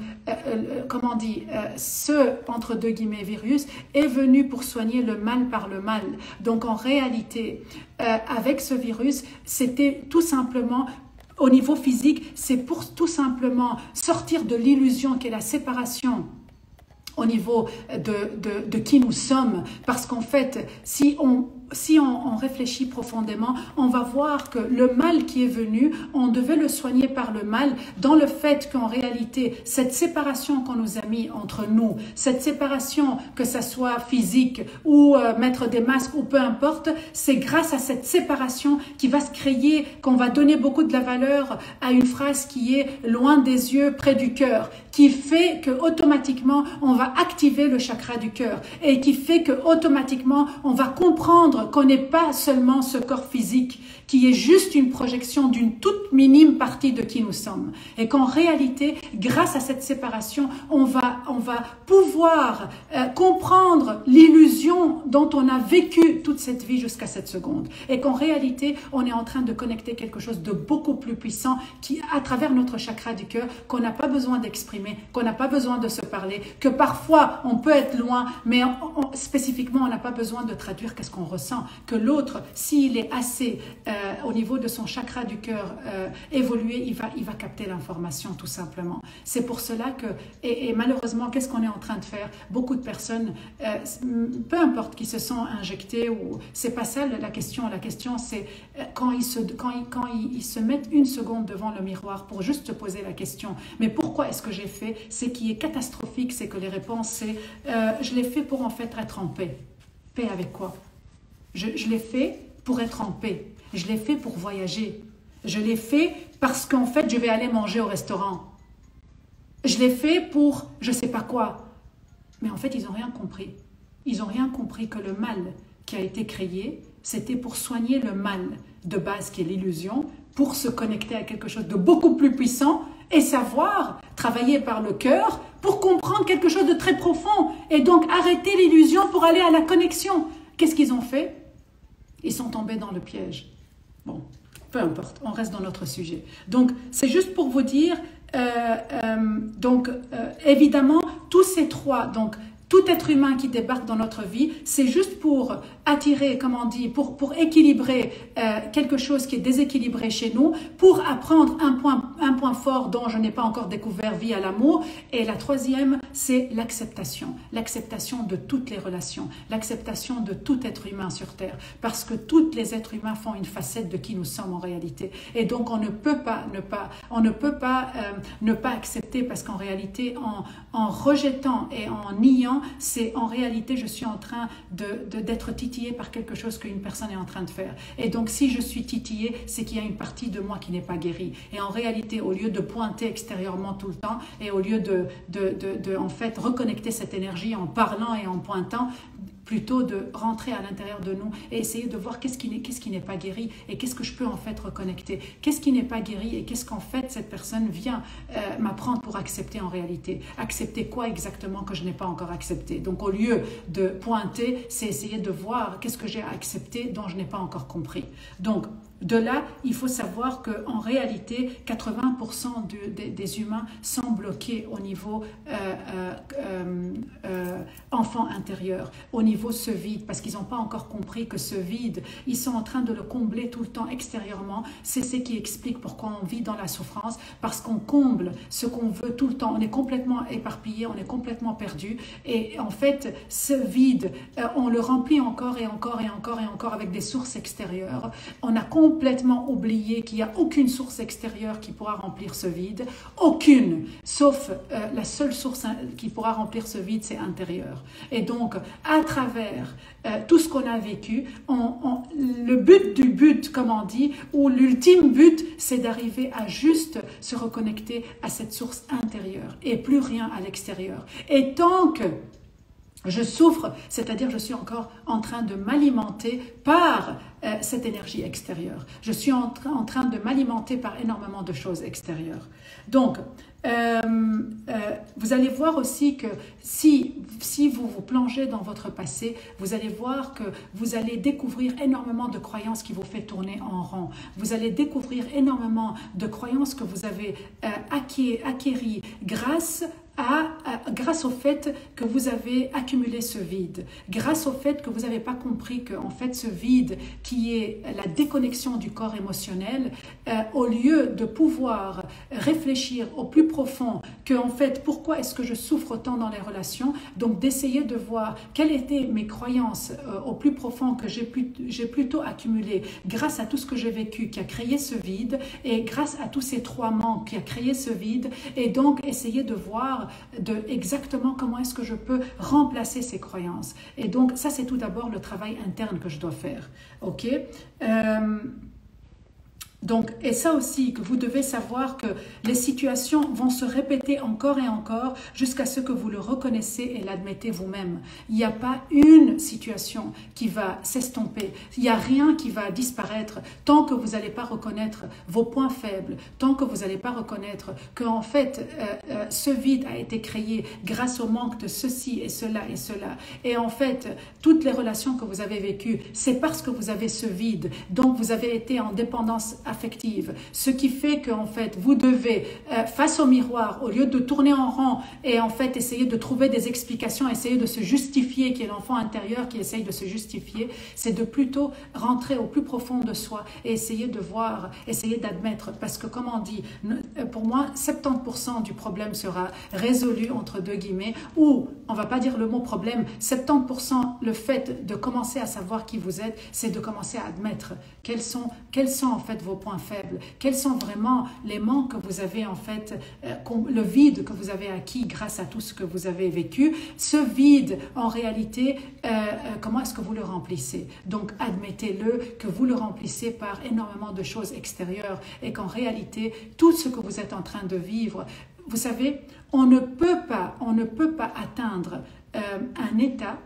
comment on dit, ce, entre deux guillemets, virus est venu pour soigner le mal par le mal. Donc, en réalité, avec ce virus, c'était tout simplement au niveau physique, c'est pour tout simplement sortir de l'illusion qu'est la séparation au niveau de qui nous sommes. Parce qu'en fait, si on réfléchit profondément, on va voir que le mal qui est venu, on devait le soigner par le mal, dans le fait qu'en réalité, cette séparation qu'on nous a mis entre nous, cette séparation, que ça soit physique ou mettre des masques ou peu importe, c'est grâce à cette séparation qui va se créer, qu'on va donner beaucoup de la valeur à une phrase qui est loin des yeux, près du cœur, qui fait que automatiquement on va activer le chakra du cœur et qui fait que automatiquement on va comprendre qu'on n'est pas seulement ce corps physique qui est juste une projection d'une toute minime partie de qui nous sommes et qu'en réalité, grâce à cette séparation, on va pouvoir comprendre l'illusion dont on a vécu toute cette vie jusqu'à cette seconde et qu'en réalité, on est en train de connecter quelque chose de beaucoup plus puissant qui, à travers notre chakra du cœur, qu'on n'a pas besoin d'exprimer, qu'on n'a pas besoin de se parler, que parfois on peut être loin, mais spécifiquement, on n'a pas besoin de traduire qu'est-ce qu'on ressent, que l'autre, s'il est assez au niveau de son chakra du cœur évolué, il va capter l'information tout simplement. C'est pour cela que, et malheureusement, qu'est-ce qu'on est en train de faire? Beaucoup de personnes, peu importe qui se sont injectées, ou c'est pas ça la question. La question c'est quand ils se mettent une seconde devant le miroir pour juste se poser la question, mais pourquoi est-ce que j'ai fait? C'est qui est catastrophique, c'est que les réponses c'est je l'ai fait pour en fait être en paix. Paix avec quoi? Je l'ai fait pour être en paix. Je l'ai fait pour voyager. Je l'ai fait parce qu'en fait, je vais aller manger au restaurant. Je l'ai fait pour je sais pas quoi. Mais en fait, ils n'ont rien compris. Ils n'ont rien compris que le mal qui a été créé, c'était pour soigner le mal de base qui est l'illusion, pour se connecter à quelque chose de beaucoup plus puissant et savoir travailler par le cœur pour comprendre quelque chose de très profond et donc arrêter l'illusion pour aller à la connexion. Qu'est-ce qu'ils ont fait? Ils sont tombés dans le piège. Bon, peu importe, on reste dans notre sujet. Donc, c'est juste pour vous dire, évidemment, tous ces trois, donc Tout être humain qui débarque dans notre vie, c'est juste pour attirer, comme on dit, pour équilibrer quelque chose qui est déséquilibré chez nous, pour apprendre un point fort dont je n'ai pas encore découvert via l'amour. Et la troisième, c'est l'acceptation. L'acceptation de toutes les relations, l'acceptation de tout être humain sur Terre. Parce que tous les êtres humains font une facette de qui nous sommes en réalité. Et donc on ne peut pas ne pas accepter, parce qu'en réalité, en rejetant et en niant, c'est en réalité, je suis en train d'être titillé par quelque chose qu'une personne est en train de faire. Et donc, si je suis titillé, c'est qu'il y a une partie de moi qui n'est pas guérie. Et en réalité, au lieu de pointer extérieurement tout le temps, et au lieu en fait, reconnecter cette énergie en parlant et en pointant, plutôt de rentrer à l'intérieur de nous et essayer de voir qu'est-ce qui n'est pas guéri et qu'est-ce que je peux en fait reconnecter. Qu'est-ce qui n'est pas guéri et qu'est-ce qu'en fait cette personne vient m'apprendre pour accepter en réalité. Accepter quoi exactement que je n'ai pas encore accepté. Donc au lieu de pointer, c'est essayer de voir qu'est-ce que j'ai à accepter dont je n'ai pas encore compris. Donc de là, il faut savoir qu'en réalité, 80% des humains sont bloqués au niveau enfant intérieur, au niveau ce vide, parce qu'ils n'ont pas encore compris que ce vide, ils sont en train de le combler tout le temps extérieurement. C'est ce qui explique pourquoi on vit dans la souffrance, parce qu'on comble ce qu'on veut tout le temps. On est complètement éparpillé, on est complètement perdu. Et en fait, ce vide, on le remplit encore et encore et encore et encore avec des sources extérieures. On a complètement oublié qu'il n'y a aucune source extérieure qui pourra remplir ce vide. Aucune, sauf la seule source qui pourra remplir ce vide, c'est intérieur. Et donc, à travers tout ce qu'on a vécu, le but du but, comme on dit, ou l'ultime but, c'est d'arriver à juste se reconnecter à cette source intérieure et plus rien à l'extérieur. Et tant que je souffre, c'est-à-dire je suis encore en train de m'alimenter par cette énergie extérieure. Je suis en train de m'alimenter par énormément de choses extérieures. Donc, vous allez voir aussi que si vous vous plongez dans votre passé, vous allez voir que vous allez découvrir énormément de croyances qui vous fait tourner en rond. Vous allez découvrir énormément de croyances que vous avez acquéries grâce au fait que vous avez accumulé ce vide, grâce au fait que vous n'avez pas compris que en fait ce vide qui est la déconnexion du corps émotionnel, au lieu de pouvoir réfléchir au plus profond que en fait pourquoi est-ce que je souffre autant dans les relations, donc d'essayer de voir quelles étaient mes croyances au plus profond que j'ai plutôt accumulé grâce à tout ce que j'ai vécu qui a créé ce vide et grâce à tous ces trois manques qui a créé ce vide, et donc essayer de voir exactement comment est-ce que je peux remplacer ces croyances. Et donc ça c'est tout d'abord le travail interne que je dois faire. Ok, donc, et ça aussi, que vous devez savoir que les situations vont se répéter encore et encore jusqu'à ce que vous le reconnaissez et l'admettez vous-même. Il n'y a pas une situation qui va s'estomper. Il n'y a rien qui va disparaître tant que vous n'allez pas reconnaître vos points faibles, tant que vous n'allez pas reconnaître que en fait, ce vide a été créé grâce au manque de ceci et cela et cela. Et en fait, toutes les relations que vous avez vécues, c'est parce que vous avez ce vide. Donc, vous avez été en dépendance affective, ce qui fait que en fait vous devez face au miroir, au lieu de tourner en rond et en fait essayer de trouver des explications, essayer de se justifier, qui est l'enfant intérieur qui essaye de se justifier, c'est de plutôt rentrer au plus profond de soi et essayer de voir, essayer d'admettre, parce que comme on dit, pour moi 70% du problème sera résolu entre deux guillemets, ou on va pas dire le mot problème, 70% le fait de commencer à savoir qui vous êtes, c'est de commencer à admettre quels sont en fait vos points faibles, quels sont vraiment les manques que vous avez en fait, le vide que vous avez acquis grâce à tout ce que vous avez vécu. Ce vide, en réalité, comment est-ce que vous le remplissez? Donc, admettez-le que vous le remplissez par énormément de choses extérieures et qu'en réalité, tout ce que vous êtes en train de vivre, vous savez, on ne peut pas atteindre un état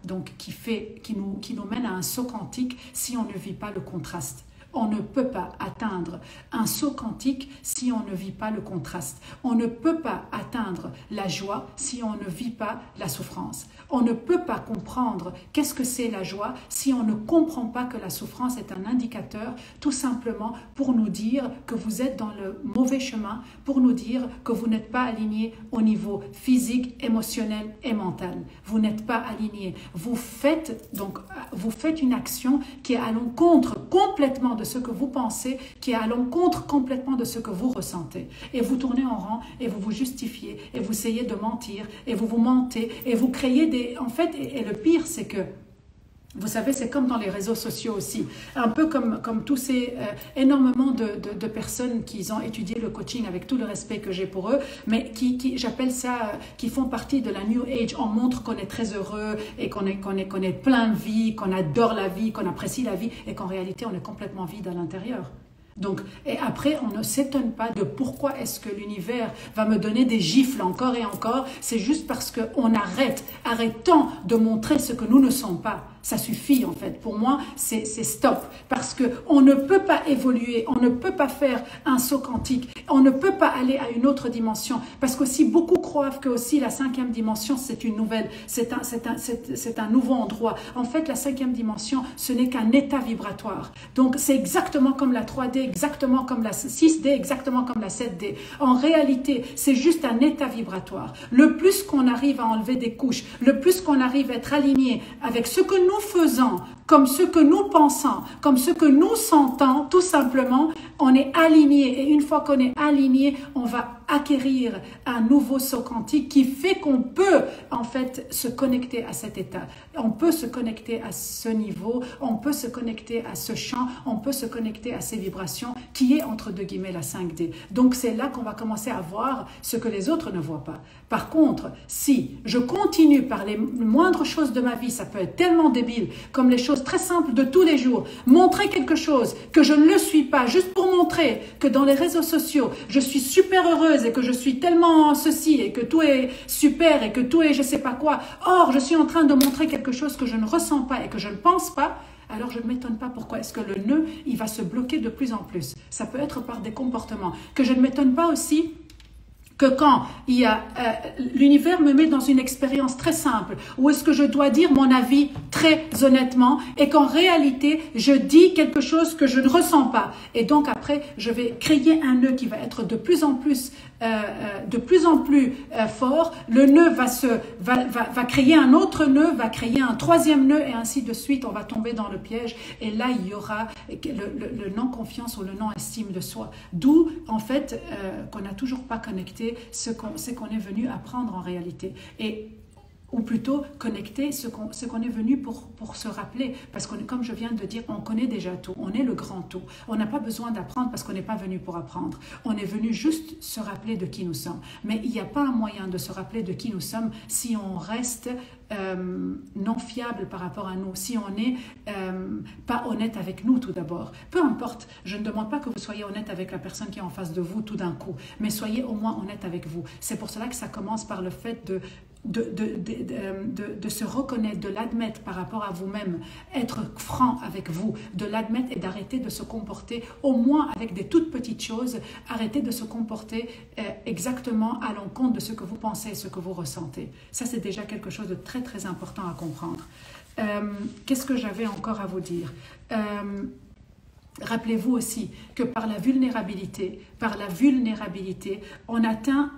donc qui nous mène à un saut quantique si on ne vit pas le contraste. On ne peut pas atteindre un saut quantique si on ne vit pas le contraste. On ne peut pas atteindre la joie si on ne vit pas la souffrance. On ne peut pas comprendre qu'est-ce que c'est la joie si on ne comprend pas que la souffrance est un indicateur tout simplement pour nous dire que vous êtes dans le mauvais chemin, pour nous dire que vous n'êtes pas aligné au niveau physique, émotionnel et mental. Vous n'êtes pas aligné. Vous faites une action qui est à l'encontre complètement de ce que vous pensez, qui est à l'encontre complètement de ce que vous ressentez. Et vous tournez en rond et vous vous justifiez et vous essayez de mentir et vous mentez et vous créez des... En fait, et le pire, c'est que vous savez, c'est comme dans les réseaux sociaux aussi, un peu comme tous ces énormément de personnes qui ont étudié le coaching avec tout le respect que j'ai pour eux, mais qui j'appelle ça, qui font partie de la New Age. On montre qu'on est très heureux et qu'on est plein de vie, qu'on adore la vie, qu'on apprécie la vie et qu'en réalité on est complètement vide à l'intérieur. Donc, et après, on ne s'étonne pas de pourquoi est-ce que l'univers va me donner des gifles encore et encore. C'est juste parce qu'on arrêtons de montrer ce que nous ne sommes pas. Ça suffit en fait. Pour moi, c'est stop. Parce qu'on ne peut pas évoluer, on ne peut pas faire un saut quantique, on ne peut pas aller à une autre dimension. Parce qu'aussi, beaucoup croient que aussi la 5e dimension, c'est une nouvelle, c'est un nouveau endroit. En fait, la 5e dimension, ce n'est qu'un état vibratoire. Donc, c'est exactement comme la 3D, exactement comme la 6D, exactement comme la 7D. En réalité, c'est juste un état vibratoire. Le plus qu'on arrive à enlever des couches, le plus qu'on arrive à être aligné avec ce que nous faisons, comme ce que nous pensons, comme ce que nous sentons, tout simplement, on est aligné. Et une fois qu'on est aligné, on va acquérir un nouveau saut quantique qui fait qu'on peut en fait se connecter à cet état. On peut se connecter à ce niveau, on peut se connecter à ce champ, on peut se connecter à ces vibrations qui est entre deux guillemets la 5D. Donc c'est là qu'on va commencer à voir ce que les autres ne voient pas. Par contre, si je continue par les moindres choses de ma vie, ça peut être tellement débile, comme les choses très simples de tous les jours, montrer quelque chose que je ne le suis pas, juste pour montrer que dans les réseaux sociaux, je suis super heureuse et que je suis tellement ceci et que tout est super et que tout est je sais pas quoi. Or, je suis en train de montrer quelque chose que je ne ressens pas et que je ne pense pas. Alors je ne m'étonne pas pourquoi est-ce que le nœud, il va se bloquer de plus en plus. Ça peut être par des comportements. Que je ne m'étonne pas aussi que quand il y a l'univers me met dans une expérience très simple où est-ce que je dois dire mon avis très honnêtement et qu'en réalité je dis quelque chose que je ne ressens pas et donc après je vais créer un nœud qui va être de plus en plus fort. Le nœud va créer un autre nœud, va créer un troisième nœud et ainsi de suite. On va tomber dans le piège et là il y aura le non-confiance ou le non-estime de soi. D'où en fait qu'on n'a toujours pas connecté ce qu'on est venu apprendre en réalité. Ou plutôt connecter ce qu'on est venu pour se rappeler. Parce que comme je viens de dire, on connaît déjà tout, on est le grand tout. On n'a pas besoin d'apprendre parce qu'on n'est pas venu pour apprendre. On est venu juste se rappeler de qui nous sommes. Mais il n'y a pas un moyen de se rappeler de qui nous sommes si on reste non fiable par rapport à nous, si on n'est pas honnête avec nous tout d'abord. Peu importe, je ne demande pas que vous soyez honnête avec la personne qui est en face de vous tout d'un coup, mais soyez au moins honnête avec vous. C'est pour cela que ça commence par le fait de se reconnaître, de l'admettre par rapport à vous-même, être franc avec vous, de l'admettre et d'arrêter de se comporter, au moins avec des toutes petites choses, arrêter de se comporter exactement à l'encontre de ce que vous pensez, ce que vous ressentez. Ça, c'est déjà quelque chose de très très important à comprendre. Qu'est-ce que j'avais encore à vous dire ? Rappelez-vous aussi que par la vulnérabilité,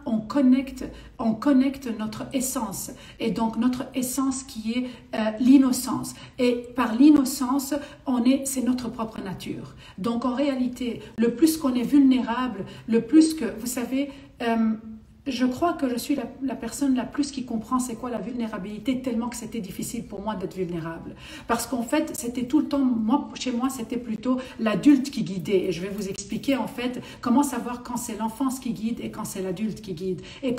on connecte notre essence. Et donc notre essence qui est l'innocence. Et par l'innocence, c'est notre propre nature. Donc en réalité, le plus qu'on est vulnérable, le plus que, vous savez, je crois que je suis la personne la plus qui comprend c'est quoi la vulnérabilité, tellement que c'était difficile pour moi d'être vulnérable. Parce qu'en fait, c'était tout le temps, chez moi, c'était plutôt l'adulte qui guidait. Et je vais vous expliquer en fait comment savoir quand c'est l'enfance qui guide et quand c'est l'adulte qui guide. Et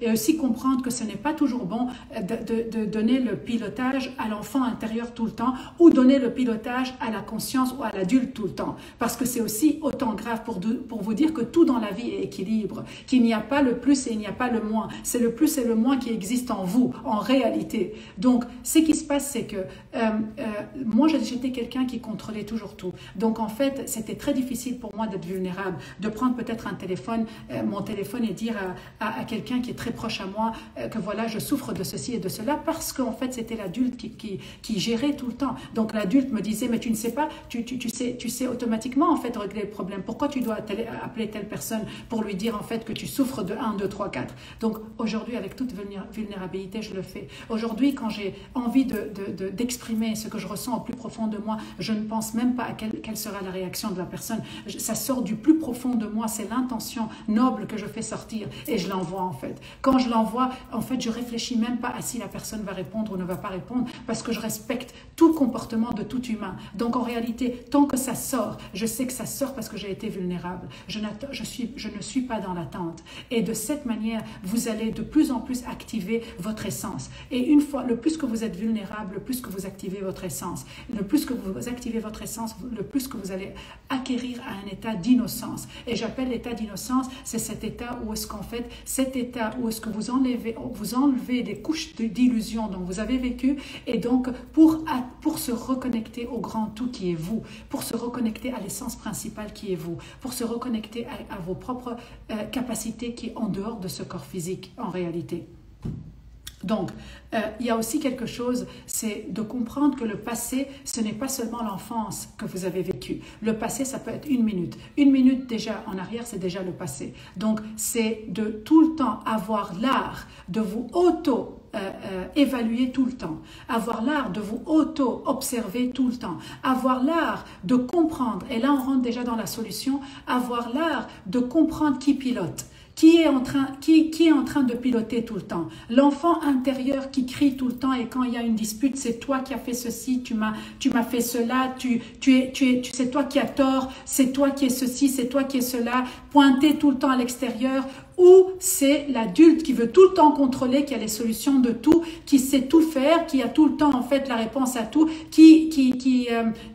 et aussi comprendre que ce n'est pas toujours bon de donner le pilotage à l'enfant intérieur tout le temps ou donner le pilotage à la conscience ou à l'adulte tout le temps. Parce que c'est aussi autant grave pour vous dire que tout dans la vie est équilibre, qu'il n'y a pas le plus plus et il n'y a pas le moins. C'est le plus et le moins qui existent en vous, en réalité. Donc, ce qui se passe, c'est que moi, j'étais quelqu'un qui contrôlait toujours tout. Donc, en fait, c'était très difficile pour moi d'être vulnérable, de prendre peut-être un téléphone, mon téléphone et dire à quelqu'un qui est très proche à moi que voilà, je souffre de ceci et de cela, parce qu'en fait, c'était l'adulte qui gérait tout le temps. Donc, l'adulte me disait, mais tu ne sais pas, tu sais automatiquement, en fait, régler le problème. Pourquoi tu dois appeler telle personne pour lui dire, en fait, que tu souffres de 1, 2, 3, 4. Donc, aujourd'hui, avec toute vulnérabilité, je le fais. Aujourd'hui, quand j'ai envie d'exprimer ce que je ressens au plus profond de moi, je ne pense même pas à quelle sera la réaction de la personne. Ça sort du plus profond de moi, c'est l'intention noble que je fais sortir et je l'envoie, en fait. Quand je l'envoie, en fait, je réfléchis même pas à si la personne va répondre ou ne va pas répondre, parce que je respecte tout comportement de tout humain. Donc, en réalité, tant que ça sort, je sais que ça sort parce que j'ai été vulnérable. Je ne suis pas dans l'attente. Et de cette manière, vous allez de plus en plus activer votre essence. Et une fois, le plus que vous êtes vulnérable, le plus que vous activez votre essence. Le plus que vous activez votre essence, le plus que vous allez acquérir à un état d'innocence. Et j'appelle l'état d'innocence, c'est cet état où est-ce qu'en fait, cet état où est-ce que vous enlevez les couches d'illusions dont vous avez vécu, et donc pour se reconnecter au grand tout qui est vous, pour se reconnecter à l'essence principale qui est vous, pour se reconnecter à vos propres capacités qui est en dehors de ce corps physique en réalité. Donc, il y a aussi quelque chose, c'est de comprendre que le passé, ce n'est pas seulement l'enfance que vous avez vécue. Le passé, ça peut être une minute. Une minute déjà en arrière, c'est déjà le passé. Donc, c'est de tout le temps avoir l'art de vous évaluer tout le temps, avoir l'art de vous auto-observer tout le temps, avoir l'art de comprendre, et là on rentre déjà dans la solution, avoir l'art de comprendre qui pilote. Qui est en train de piloter tout le temps? L'enfant intérieur qui crie tout le temps, et quand il y a une dispute, c'est toi qui as fait ceci, tu m'as fait cela, c'est toi qui as tort, c'est toi qui es ceci, c'est toi qui es cela, pointé tout le temps à l'extérieur. Ou c'est l'adulte qui veut tout le temps contrôler, qui a les solutions de tout, qui sait tout faire, qui a tout le temps en fait la réponse à tout, qui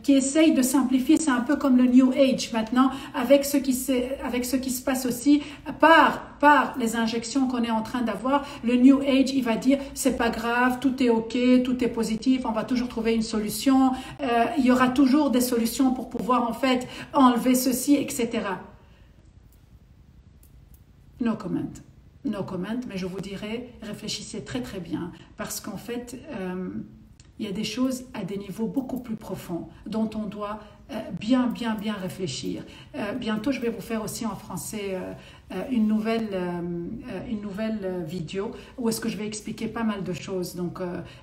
essaye de simplifier. C'est un peu comme le New Age maintenant, avec ce qui se passe aussi par les injections qu'on est en train d'avoir. Le New Age, il va dire c'est pas grave, tout est ok, tout est positif, on va toujours trouver une solution, il y aura toujours des solutions pour pouvoir en fait enlever ceci, etc. No comment, mais je vous dirais, réfléchissez très très bien, parce qu'en fait, il y a des choses à des niveaux beaucoup plus profonds, dont on doit bien réfléchir. Bientôt, je vais vous faire aussi en français une nouvelle vidéo, où est-ce que je vais expliquer pas mal de choses, donc,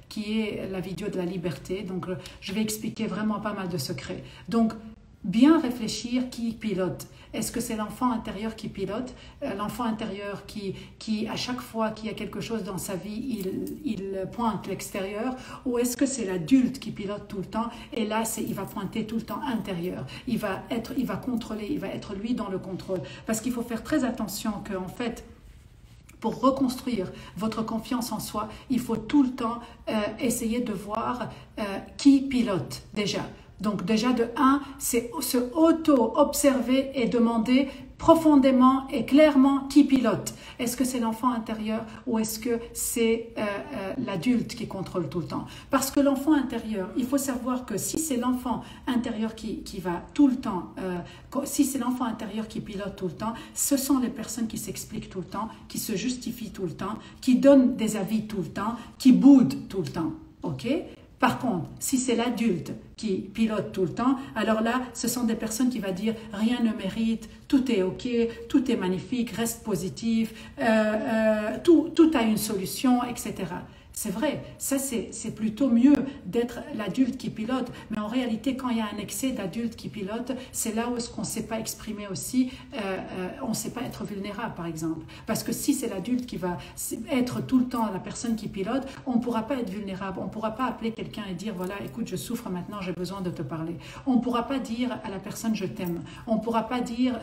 qui est la vidéo de la liberté, donc je vais expliquer vraiment pas mal de secrets. Donc, bien réfléchir qui pilote. Est-ce que c'est l'enfant intérieur qui pilote, l'enfant intérieur qui à chaque fois qu'il y a quelque chose dans sa vie, il pointe l'extérieur, ou est-ce que c'est l'adulte qui pilote tout le temps, et là il va pointer tout le temps intérieur, il va contrôler, il va être lui dans le contrôle, parce qu'il faut faire très attention que en fait, pour reconstruire votre confiance en soi, il faut tout le temps essayer de voir qui pilote déjà. Donc déjà de 1, c'est se auto-observer et demander profondément et clairement qui pilote. Est-ce que c'est l'enfant intérieur ou est-ce que c'est l'adulte qui contrôle tout le temps? Parce que l'enfant intérieur, il faut savoir que si c'est l'enfant intérieur qui va tout le temps, si c'est l'enfant intérieur qui pilote tout le temps, ce sont les personnes qui s'expliquent tout le temps, qui se justifient tout le temps, qui donnent des avis tout le temps, qui boudent tout le temps. Ok? Par contre, si c'est l'adulte qui pilote tout le temps, alors là, ce sont des personnes qui vont dire « rien ne mérite, tout est ok, tout est magnifique, reste positif, tout a une solution, etc. » C'est vrai, ça c'est plutôt mieux d'être l'adulte qui pilote, mais en réalité quand il y a un excès d'adulte qui pilote, c'est là où est-ce qu'on ne sait pas exprimer aussi, on ne sait pas être vulnérable par exemple, parce que si c'est l'adulte qui va être tout le temps la personne qui pilote, on ne pourra pas être vulnérable, on ne pourra pas appeler quelqu'un et dire voilà écoute je souffre maintenant, j'ai besoin de te parler, on ne pourra pas dire à la personne je t'aime, on ne pourra pas dire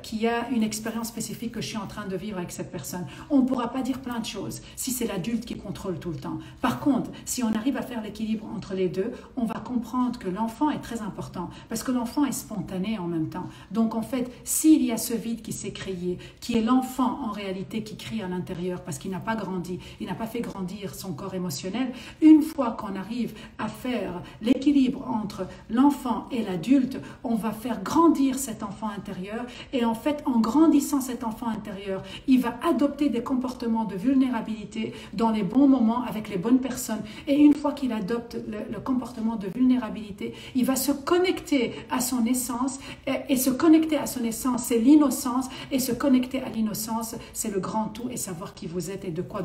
qu'il y a une expérience spécifique que je suis en train de vivre avec cette personne, on ne pourra pas dire plein de choses, si c'est l'adulte l'adulte qui contrôle tout le temps. Par contre, si on arrive à faire l'équilibre entre les deux, on va comprendre que l'enfant est très important parce que l'enfant est spontané en même temps. Donc en fait, s'il y a ce vide qui s'est créé, qui est l'enfant en réalité qui crie à l'intérieur parce qu'il n'a pas grandi, il n'a pas fait grandir son corps émotionnel, une fois qu'on arrive à faire l'équilibre entre l'enfant et l'adulte, on va faire grandir cet enfant intérieur et en fait, en grandissant cet enfant intérieur, il va adopter des comportements de vulnérabilité dans les bons moments avec les bonnes personnes. Et une fois qu'il adopte le comportement de vulnérabilité, il va se connecter à son essence et se connecter à son essence, c'est l'innocence, et se connecter à l'innocence, c'est le grand tout et savoir qui vous êtes et de quoi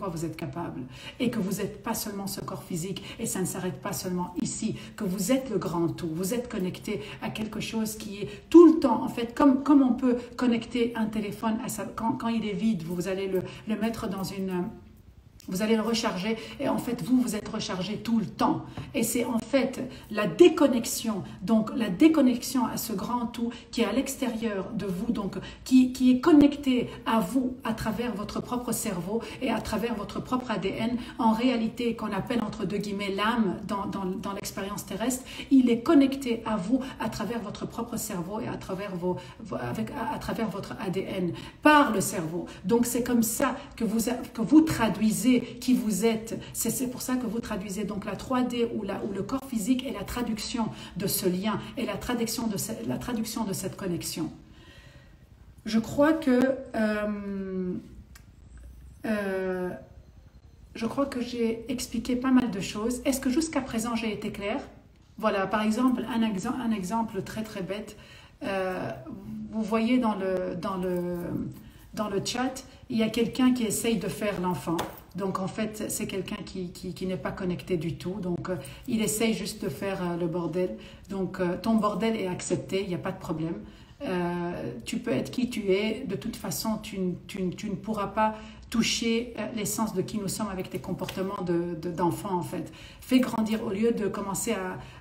vous êtes capable. Et que vous n'êtes pas seulement ce corps physique et ça ne s'arrête pas seulement ici, que vous êtes le grand tout, vous êtes connecté à quelque chose qui est tout le temps, en fait, comme on peut connecter un téléphone à quand il est vide, vous allez le mettre dans une... Vous allez le recharger et en fait, vous êtes rechargé tout le temps. Et c'est en fait la déconnexion, donc la déconnexion à ce grand tout qui est à l'extérieur de vous, donc qui est connecté à vous à travers votre propre cerveau et à travers votre propre ADN, en réalité qu'on appelle entre deux guillemets l'âme dans l'expérience terrestre. Il est connecté à vous à travers votre propre cerveau et à travers, à travers votre ADN par le cerveau. Donc c'est comme ça que vous traduisez qui vous êtes. C'est pour ça que vous traduisez donc la 3D ou le corps physique est la traduction de ce lien et la traduction de cette connexion. Je crois que j'ai expliqué pas mal de choses. Est-ce que jusqu'à présent j'ai été claire? Voilà, par exemple, un exemple très très bête. Vous voyez dans le chat, il y a quelqu'un qui essaye de faire l'enfant. Donc en fait, c'est quelqu'un qui n'est pas connecté du tout. Donc il essaye juste de faire le bordel. Donc ton bordel est accepté, il n'y a pas de problème. Tu peux être qui tu es. De toute façon, tu ne pourras pas toucher l'essence de qui nous sommes avec tes comportements d'enfant en fait. Fais grandir au lieu de commencer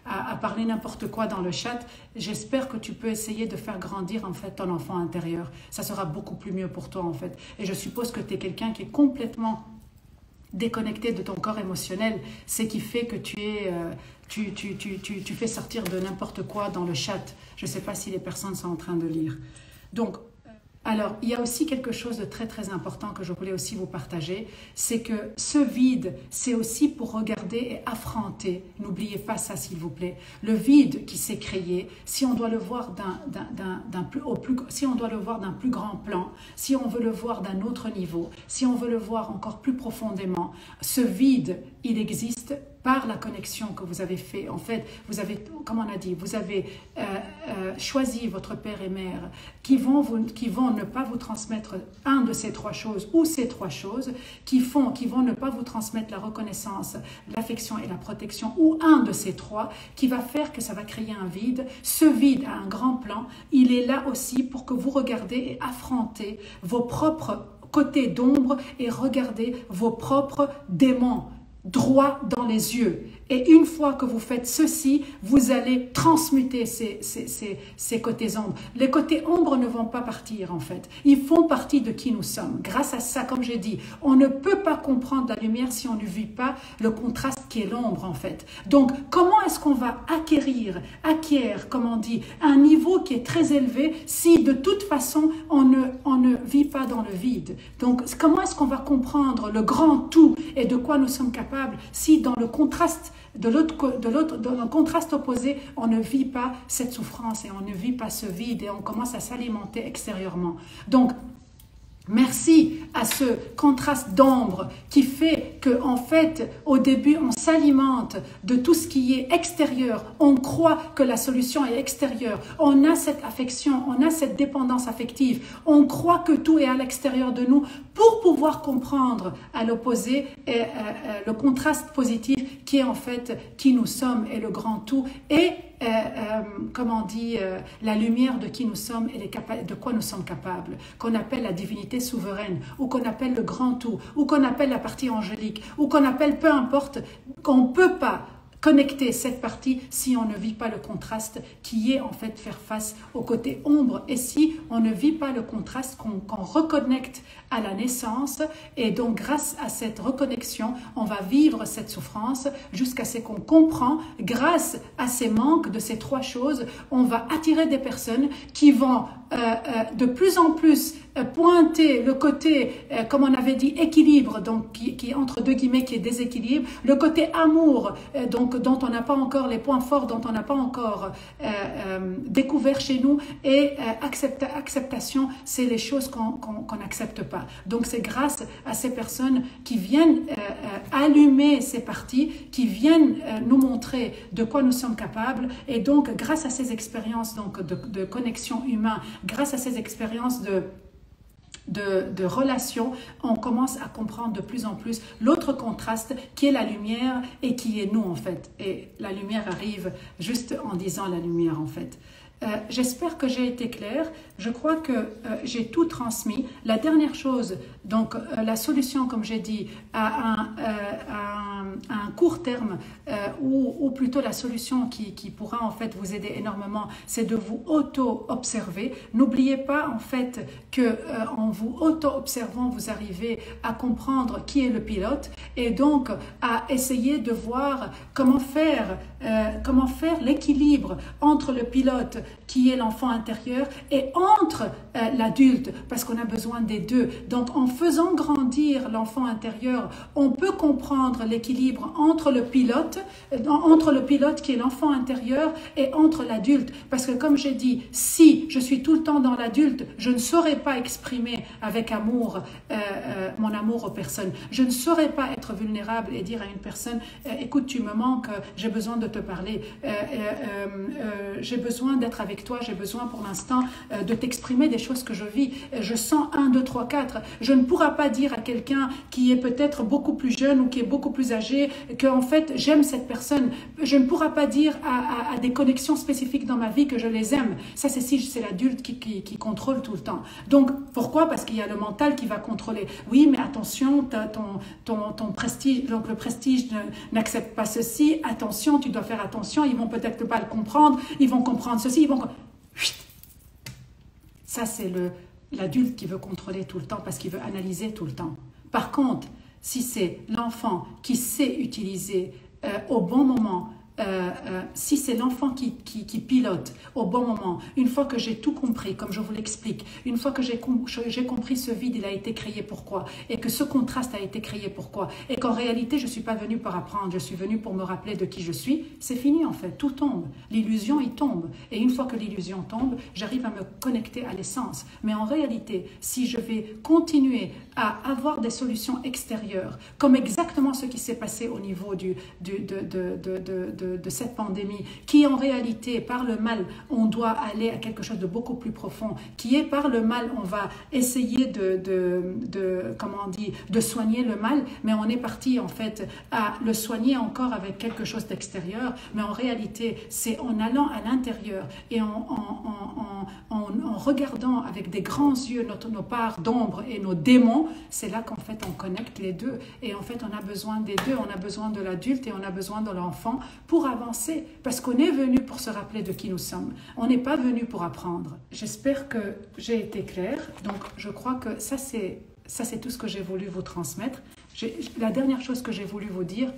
à parler n'importe quoi dans le chat. J'espère que tu peux essayer de faire grandir en fait ton enfant intérieur. Ça sera beaucoup plus mieux pour toi en fait. Et je suppose que tu es quelqu'un qui est complètement déconnecté de ton corps émotionnel, ce qui fait que tu fais sortir de n'importe quoi dans le chat. Je ne sais pas si les personnes sont en train de lire. Donc, alors, il y a aussi quelque chose de très très important que je voulais aussi vous partager, c'est que ce vide, c'est aussi pour regarder et affronter. N'oubliez pas ça s'il vous plaît. Le vide qui s'est créé, si on doit le voir si on doit le voir d'un plus grand plan, si on veut le voir d'un autre niveau, si on veut le voir encore plus profondément, ce vide, il existe par la connexion que vous avez fait. En fait, vous avez, comme on a dit, vous avez choisi votre père et mère qui vont ne pas vous transmettre un de ces trois choses ou ces trois choses, qui vont ne pas vous transmettre la reconnaissance, l'affection et la protection, ou un de ces trois qui va faire que ça va créer un vide. Ce vide a un grand plan. Il est là aussi pour que vous regardez et affrontez vos propres côtés d'ombre et regardez vos propres démons droit dans les yeux. Et une fois que vous faites ceci, vous allez transmuter ces côtés ombres. Les côtés ombres ne vont pas partir en fait. Ils font partie de qui nous sommes. Grâce à ça, comme j'ai dit, on ne peut pas comprendre la lumière si on ne vit pas le contraste qui est l'ombre en fait. Donc, comment est-ce qu'on va acquérir, comme on dit, un niveau qui est très élevé si de toute façon on ne vit pas dans le vide? Donc, comment est-ce qu'on va comprendre le grand tout et de quoi nous sommes capables si dans le contraste dans le contraste opposé, on ne vit pas cette souffrance et on ne vit pas ce vide et on commence à s'alimenter extérieurement. Donc, merci à ce contraste d'ombre qui fait que, en fait, au début, on s'alimente de tout ce qui est extérieur. On croit que la solution est extérieure. On a cette affection, on a cette dépendance affective. On croit que tout est à l'extérieur de nous pour pouvoir comprendre à l'opposé le contraste positif qui est en fait qui nous sommes et le grand tout et comme on dit, la lumière de qui nous sommes et de quoi nous sommes capables, qu'on appelle la divinité souveraine, ou qu'on appelle le grand tout, ou qu'on appelle la partie angélique, ou qu'on appelle peu importe, qu'on ne peut pas connecter cette partie si on ne vit pas le contraste qui est en fait faire face au côté ombre, et si on ne vit pas le contraste qu'on reconnecte à la naissance, et donc grâce à cette reconnexion on va vivre cette souffrance jusqu'à ce qu'on comprend, grâce à ces manques de ces trois choses, on va attirer des personnes qui vont de plus en plus pointer le côté, comme on avait dit, équilibre, donc qui entre deux guillemets, qui est déséquilibre, le côté amour, donc dont on n'a pas encore les points forts, dont on n'a pas encore découvert chez nous, et acceptation, c'est les choses qu'on n'accepte pas. Donc c'est grâce à ces personnes qui viennent allumer ces parties, qui viennent nous montrer de quoi nous sommes capables, et donc grâce à ces expériences donc de connexion humaine, grâce à ces expériences de relations, on commence à comprendre de plus en plus l'autre contraste qui est la lumière et qui est nous en fait. Et la lumière arrive juste en disant la lumière en fait. J'espère que j'ai été claire. Je crois que j'ai tout transmis. La dernière chose, donc la solution, comme j'ai dit, à un court terme, ou plutôt la solution qui pourra en fait vous aider énormément, c'est de vous auto-observer. N'oubliez pas en fait que en vous auto-observant, vous arrivez à comprendre qui est le pilote, et donc à essayer de voir comment faire l'équilibre entre le pilote qui est l'enfant intérieur et entre l'adulte, parce qu'on a besoin des deux. Donc en faisant grandir l'enfant intérieur, on peut comprendre l'équilibre entre le pilote qui est l'enfant intérieur et entre l'adulte, parce que comme j'ai dit, si je suis tout le temps dans l'adulte, je ne saurais pas exprimer avec amour mon amour aux personnes. Je ne saurais pas être vulnérable et dire à une personne écoute, tu me manques, j'ai besoin de te parler, j'ai besoin d'être avec toi, j'ai besoin pour l'instant de t'exprimer des choses que je vis, je sens 1, 2, 3, 4. Je ne pourrai pas dire à quelqu'un qui est peut-être beaucoup plus jeune ou qui est beaucoup plus âgé que en fait j'aime cette personne. Je ne pourrai pas dire à des connexions spécifiques dans ma vie que je les aime. Ça c'est si c'est l'adulte qui contrôle tout le temps. Donc pourquoi? Parce qu'il y a le mental qui va contrôler. Oui, mais attention, ton prestige, donc le prestige n'accepte pas ceci, attention, tu dois faire attention, ils vont peut-être pas le comprendre, ils vont comprendre ceci, ils vont... Ça, c'est l'adulte qui veut contrôler tout le temps parce qu'il veut analyser tout le temps. Par contre, si c'est l'enfant qui sait utiliser au bon moment, si c'est l'enfant qui pilote au bon moment, une fois que j'ai tout compris, comme je vous l'explique, une fois que j'ai compris ce vide, il a été créé pourquoi, et que ce contraste a été créé pourquoi, et qu'en réalité je ne suis pas venue pour apprendre, je suis venue pour me rappeler de qui je suis, c'est fini en fait, tout tombe, l'illusion il tombe, et une fois que l'illusion tombe, j'arrive à me connecter à l'essence. Mais en réalité, si je vais continuer à avoir des solutions extérieures, comme exactement ce qui s'est passé au niveau de cette pandémie, qui en réalité, par le mal, on doit aller à quelque chose de beaucoup plus profond, qui est par le mal, on va essayer comment on dit, de soigner le mal, mais on est parti en fait à le soigner encore avec quelque chose d'extérieur, mais en réalité, c'est en allant à l'intérieur et en regardant avec des grands yeux nos parts d'ombre et nos démons, c'est là qu'en fait on connecte les deux, et en fait on a besoin des deux, on a besoin de l'adulte et on a besoin de l'enfant pour avancer, parce qu'on est venu pour se rappeler de qui nous sommes, on n'est pas venu pour apprendre. J'espère que j'ai été claire, donc je crois que ça c'est tout ce que j'ai voulu vous transmettre. La dernière chose que j'ai voulu vous dire,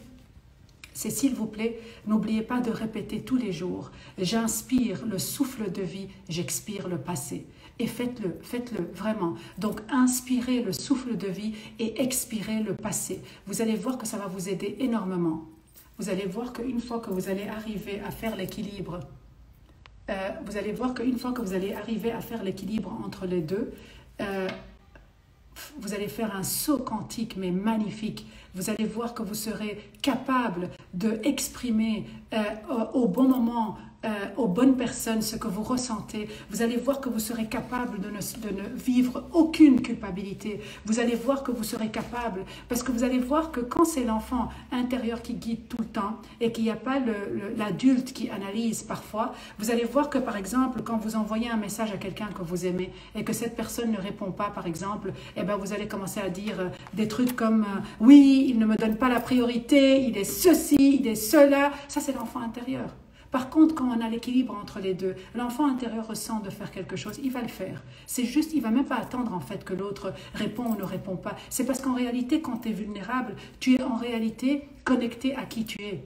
c'est s'il vous plaît, n'oubliez pas de répéter tous les jours, j'inspire le souffle de vie, j'expire le passé. Et faites-le vraiment. Donc inspirez le souffle de vie et expirez le passé. Vous allez voir que ça va vous aider énormément. Vous allez voir qu'une fois que vous allez arriver à faire l'équilibre, entre les deux, vous allez faire un saut quantique mais magnifique. Vous allez voir que vous serez capable d'exprimer au bon moment aux bonnes personnes ce que vous ressentez, vous allez voir que vous serez capable de ne vivre aucune culpabilité. Vous allez voir que vous serez capable, parce que vous allez voir que quand c'est l'enfant intérieur qui guide tout le temps et qu'il n'y a pas l'adulte qui analyse parfois, vous allez voir que par exemple, quand vous envoyez un message à quelqu'un que vous aimez et que cette personne ne répond pas par exemple, eh ben vous allez commencer à dire des trucs comme oui, il ne me donne pas la priorité, il est ceci, il est cela. Ça, c'est l'enfant intérieur. Par contre, quand on a l'équilibre entre les deux, l'enfant intérieur ressent de faire quelque chose, il va le faire. C'est juste, il ne va même pas attendre en fait que l'autre répond ou ne répond pas. C'est parce qu'en réalité, quand tu es vulnérable, tu es en réalité connecté à qui tu es.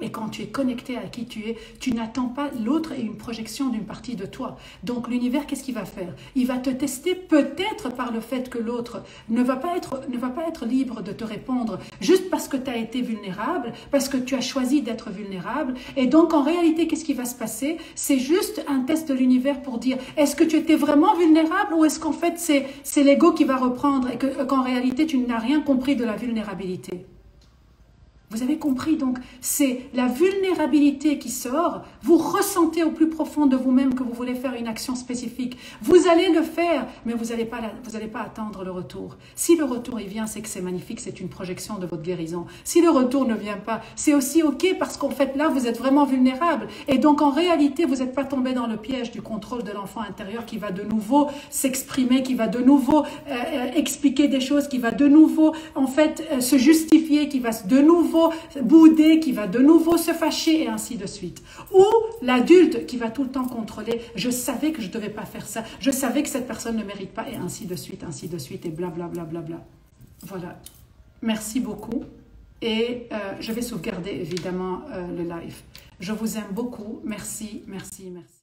Et quand tu es connecté à qui tu es, tu n'attends pas l'autre et une projection d'une partie de toi. Donc l'univers, qu'est-ce qu'il va faire? Il va te tester peut-être par le fait que l'autre ne va pas être libre de te répondre juste parce que tu as été vulnérable, parce que tu as choisi d'être vulnérable. Et donc en réalité, qu'est-ce qui va se passer? C'est juste un test de l'univers pour dire est-ce que tu étais vraiment vulnérable ou est-ce qu'en fait c'est l'ego qui va reprendre et qu'en réalité tu n'as rien compris de la vulnérabilité? Vous avez compris, donc c'est la vulnérabilité qui sort, vous ressentez au plus profond de vous-même que vous voulez faire une action spécifique, vous allez le faire, mais vous n'allez pas attendre le retour. Si le retour il vient, c'est que c'est magnifique, c'est une projection de votre guérison. Si le retour ne vient pas, c'est aussi ok parce qu'en fait là, vous êtes vraiment vulnérable. Et donc en réalité, vous n'êtes pas tombé dans le piège du contrôle de l'enfant intérieur qui va de nouveau s'exprimer, qui va de nouveau expliquer des choses, qui va de nouveau en fait se justifier, qui va de nouveau bouder, qui va de nouveau se fâcher et ainsi de suite. Ou l'adulte qui va tout le temps contrôler, je savais que je ne devais pas faire ça, je savais que cette personne ne mérite pas et ainsi de suite et blablabla. Bla, bla, bla. Voilà. Merci beaucoup et je vais sauvegarder évidemment le live. Je vous aime beaucoup. Merci, merci, merci.